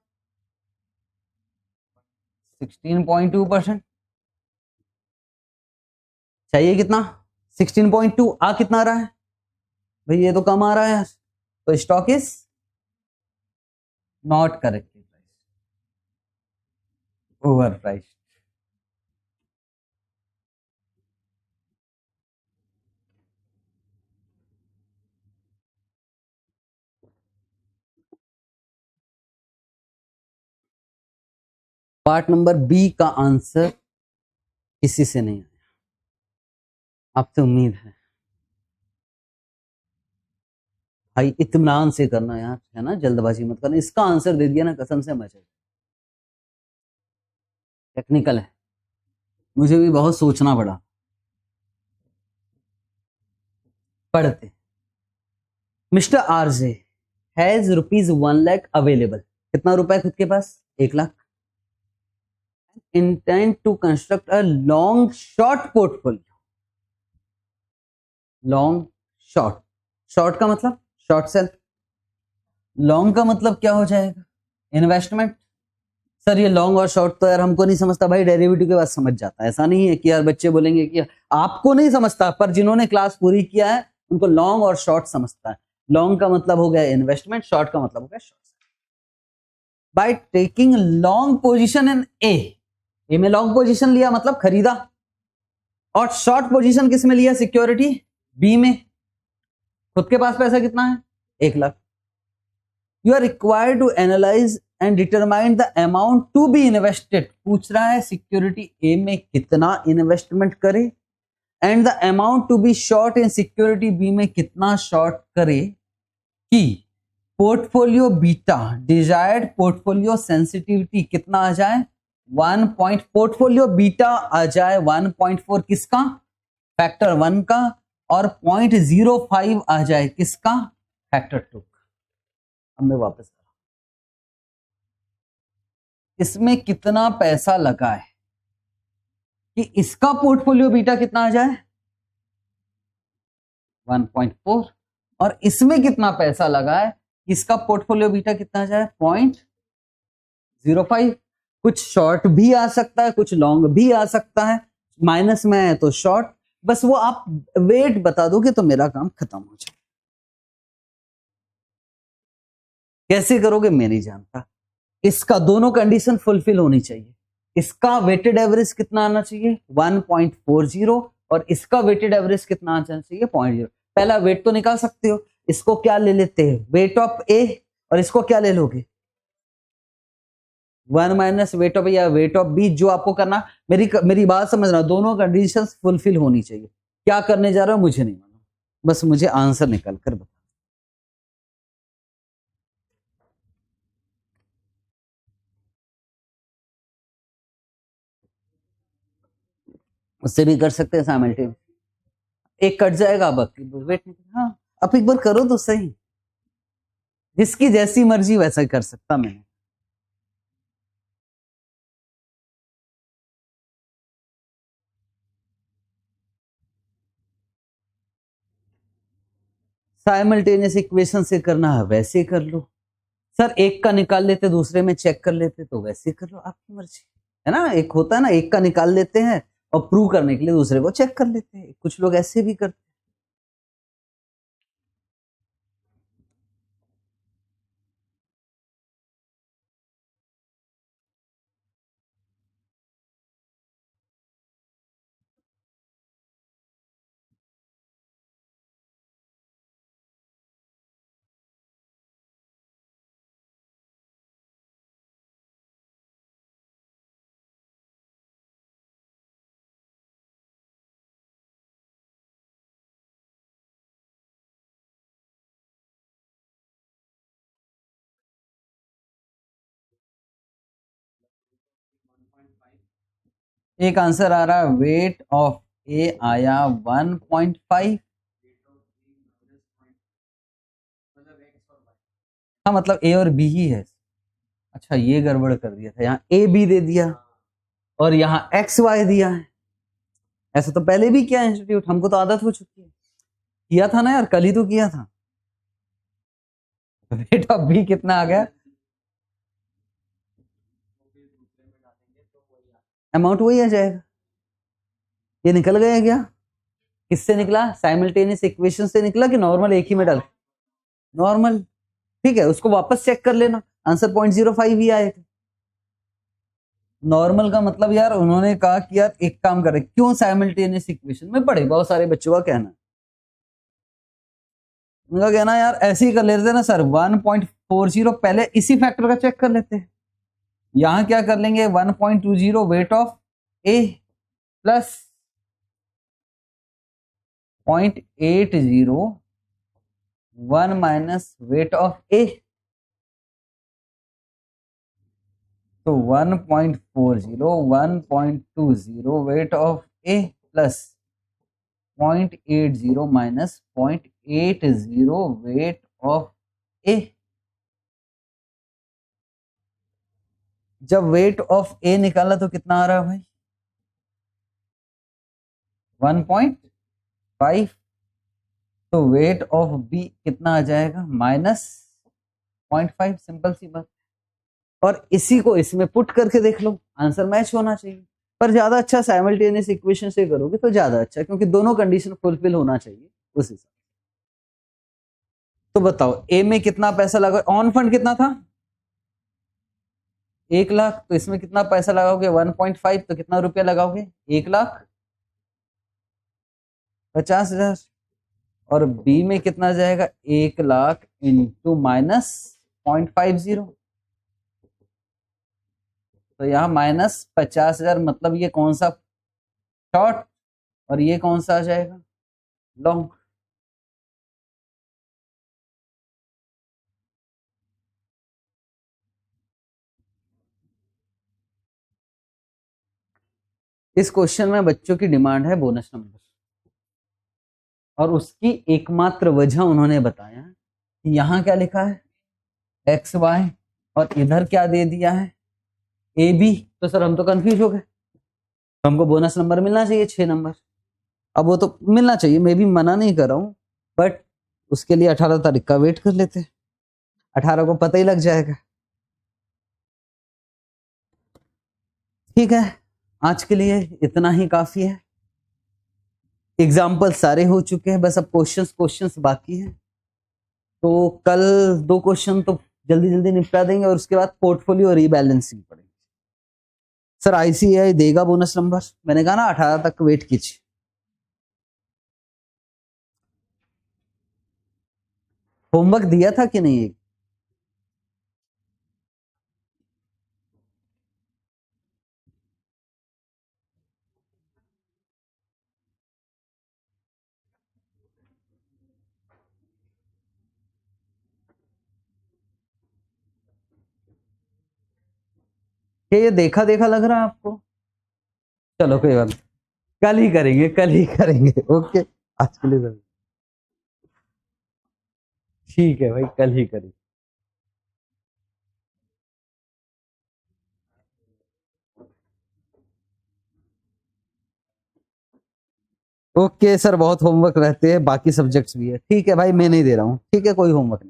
16.2%। चाहिए कितना? 16.2। आ कितना आ रहा है भाई? ये तो कम आ रहा है यार। तो stock is not correctly price, over price. Part number B का आंसर किसी से नहीं आया, आपसे उम्मीद है भाई इत्मीनान से करना यार, है ना, जल्दबाजी मत करना। इसका आंसर दे दिया ना, कसम से मजे। टेक्निकल है, मुझे भी बहुत सोचना पड़ा। पढ़ते, mister RJ has ₹1 lakh available. कितना रुपए खुद के पास? 1 lakh. Intend to construct a long short portfolio. Long short, short का मतलब शॉर्ट सेल, लॉन्ग का मतलब क्या हो जाएगा? इन्वेस्टमेंट। सर ये लॉन्ग और शॉर्ट तो यार हमको नहीं समझता भाई, डेरिवेटिव के बाद समझ जाता है। ऐसा नहीं है कि यार बच्चे बोलेंगे कि आपको नहीं समझता, पर जिन्होंने क्लास पूरी किया है उनको लॉन्ग और शॉर्ट समझता है। लॉन्ग का मतलब हो गया इन्वेस्टमेंट, शॉर्ट का मतलब हो गया short. By taking long position in A में लॉन्ग पोजीशन लिया मतलब खरीदा, और शॉर्ट पोजीशन किस में लिया? सिक्योरिटी बी में। खुद के पास पैसा कितना है? 1 lakh. You are required to analyse and determine the amount to be invested. पूछ रहा है सिक्योरिटी ए में कितना इन्वेस्टमेंट करे, and the amount to be short in security B में कितना शॉर्ट करे कि portfolio beta, desired portfolio sensitivity कितना आ जाए? 1 पोर्टफोलियो बीटा आ जाए 1.4 किसका? फैक्टर 1 का, और 0.05 आ जाए किसका? फैक्टर 2। अब मैं वापस कर रहा हूं, इसमें कितना पैसा लगा है कि इसका पोर्टफोलियो बीटा कितना आ जाए? 1.4, और इसमें कितना पैसा लगा है, इसका पोर्टफोलियो बीटा कितना आ जाए? 0.05। कुछ शॉर्ट भी आ सकता है, कुछ लॉन्ग भी आ सकता है, माइनस में है तो शॉर्ट। बस वो आप वेट बता दोगे तो मेरा काम खत्म हो जाए। कैसे करोगे मैं नहीं जानता। इसका दोनों कंडीशन फुलफिल होनी चाहिए। इसका वेटेड एवरेज कितना आना चाहिए? 1.40, और इसका वेटेड एवरेज कितना आना चाहिए? 0.0। पहला वेट तो निकाल सकते हो, इसको क्या ले लेते हैं? वेट ऑफ ए, और इसको क्या ले लोगे? 1 माइनस वेट ऑफ, या वेट ऑफ बी, जो आपको करना। मेरी बात समझना, दोनों कंडीशंस फुलफिल होनी चाहिए। क्या करने जा रहे हो मुझे नहीं मालूम, बस मुझे आंसर निकाल कर बता। उससे भी कर सकते हैं साइमल्टेनियस। एक कट जाएगा, अब वेट नहीं। हाँ, अब एक बार करो तो सही, जिसकी जैसी मर्जी वैसा कर सकता मैंने। साइमल्टेनियस इक्वेशन से करना है वैसे कर लो। सर एक का निकाल लेते दूसरे में चेक कर लेते, तो वैसे कर लो, आपकी मर्जी है ना। एक होता है ना, एक का निकाल लेते हैं और प्रूव करने के लिए दूसरे को चेक कर लेते हैं। कुछ लोग ऐसे भी करते हैं। एक आंसर आ रहा है, वेट ऑफ ए आया 1.5। हाँ मतलब ए और बी ही है। अच्छा ये गड़बड़ कर दिया था, यहाँ ए बी दे दिया और यहाँ एक्स वाई दिया है। ऐसा तो पहले भी किया इंस्टीट्यूट, हमको तो आदत हो चुकी है। किया था ना यार, कल ही तो किया था। रेट ऑफ बी कितना आ गया, अमाउंट वही आ जाएगा। ये निकल गया क्या, किससे निकला, साइमल्टेनियस इक्वेशन से निकला कि नॉर्मल एक ही में डाल, नॉर्मल। ठीक है, उसको वापस चेक कर लेना, आंसर 0.05 ही आए थे। नॉर्मल का मतलब यार उन्होंने कहा कि यार एक काम करें, क्यों साइमल्टेनियस इक्वेशन में पढ़े, बहुत सारे बच्चों का कहना, उनका कहना यार ऐसे ही कर लेते ना सर, 1.40 पहले इसी फैक्टर का चेक कर लेते हैं। यहां क्या कर लेंगे, 1.20 weight of A plus 0.801 minus weight of A, तो 1.40 1.20 weight of A plus 0.80 minus 0.80 weight of A. जब वेट ऑफ ए निकाला तो कितना आ रहा है भाई, 1.5, तो वेट ऑफ बी कितना आ जाएगा, -0.5, सिंपल सी बात। और इसी को इसमें पुट करके देख लो, आंसर मैच होना चाहिए। पर ज्यादा अच्छा साइमल्टेनियस इक्वेशन से करोगे तो ज्यादा अच्छा, क्योंकि दोनों कंडीशन फुलफिल होना चाहिए उस हिसाब। तो बताओ ए में कितना पैसा लगा, ऑन फंड कितना था 1 लाख, तो इसमें कितना पैसा लगाओगे 1.5, तो कितना रुपया लगाओगे 1,50,000। और बी में कितना जाएगा 1 लाख इंटू माइनस 0.50, तो यहाँ -50,000, मतलब ये कौन सा शॉर्ट और ये कौन सा आ जाएगा लॉन्ग। इस क्वेश्चन में बच्चों की डिमांड है बोनस नंबर, और उसकी एकमात्र वजह उन्होंने बताया कि यहाँ क्या लिखा है एक्स वाई, और इधर क्या दे दिया है ए बी। तो सर हम तो कंफ्यूज हो गए, हमको बोनस नंबर मिलना चाहिए 6 नंबर। अब वो तो मिलना चाहिए, मैं भी मना नहीं कर रहा हूँ, बट उसके लिए 18 तारीख का वेट कर लेते, 18 को पता ही लग जाएगा। ठीक है, आज के लिए इतना ही काफी है। एग्जाम्पल सारे हो चुके हैं, बस अब क्वेश्चंस बाकी हैं। तो कल 2 क्वेश्चन तो जल्दी जल्दी निपटा देंगे, और उसके बाद पोर्टफोलियो रीबैलेंसिंग पड़ेगी। सर आईसीआई देगा बोनस नंबर, मैंने कहा ना 18 तक वेट कीजिए। होमवर्क दिया था कि नहीं, क्या ये देखा देखा लग रहा है आपको। चलो कोई बात नहीं, कल ही करेंगे, कल ही करेंगे। ओके, आज के लिए ठीक है भाई, कल ही करेंगे। ओके सर, बहुत होमवर्क रहते हैं, बाकी सब्जेक्ट्स भी है। ठीक है भाई, मैं नहीं दे रहा हूँ, ठीक है, कोई होमवर्क नहीं।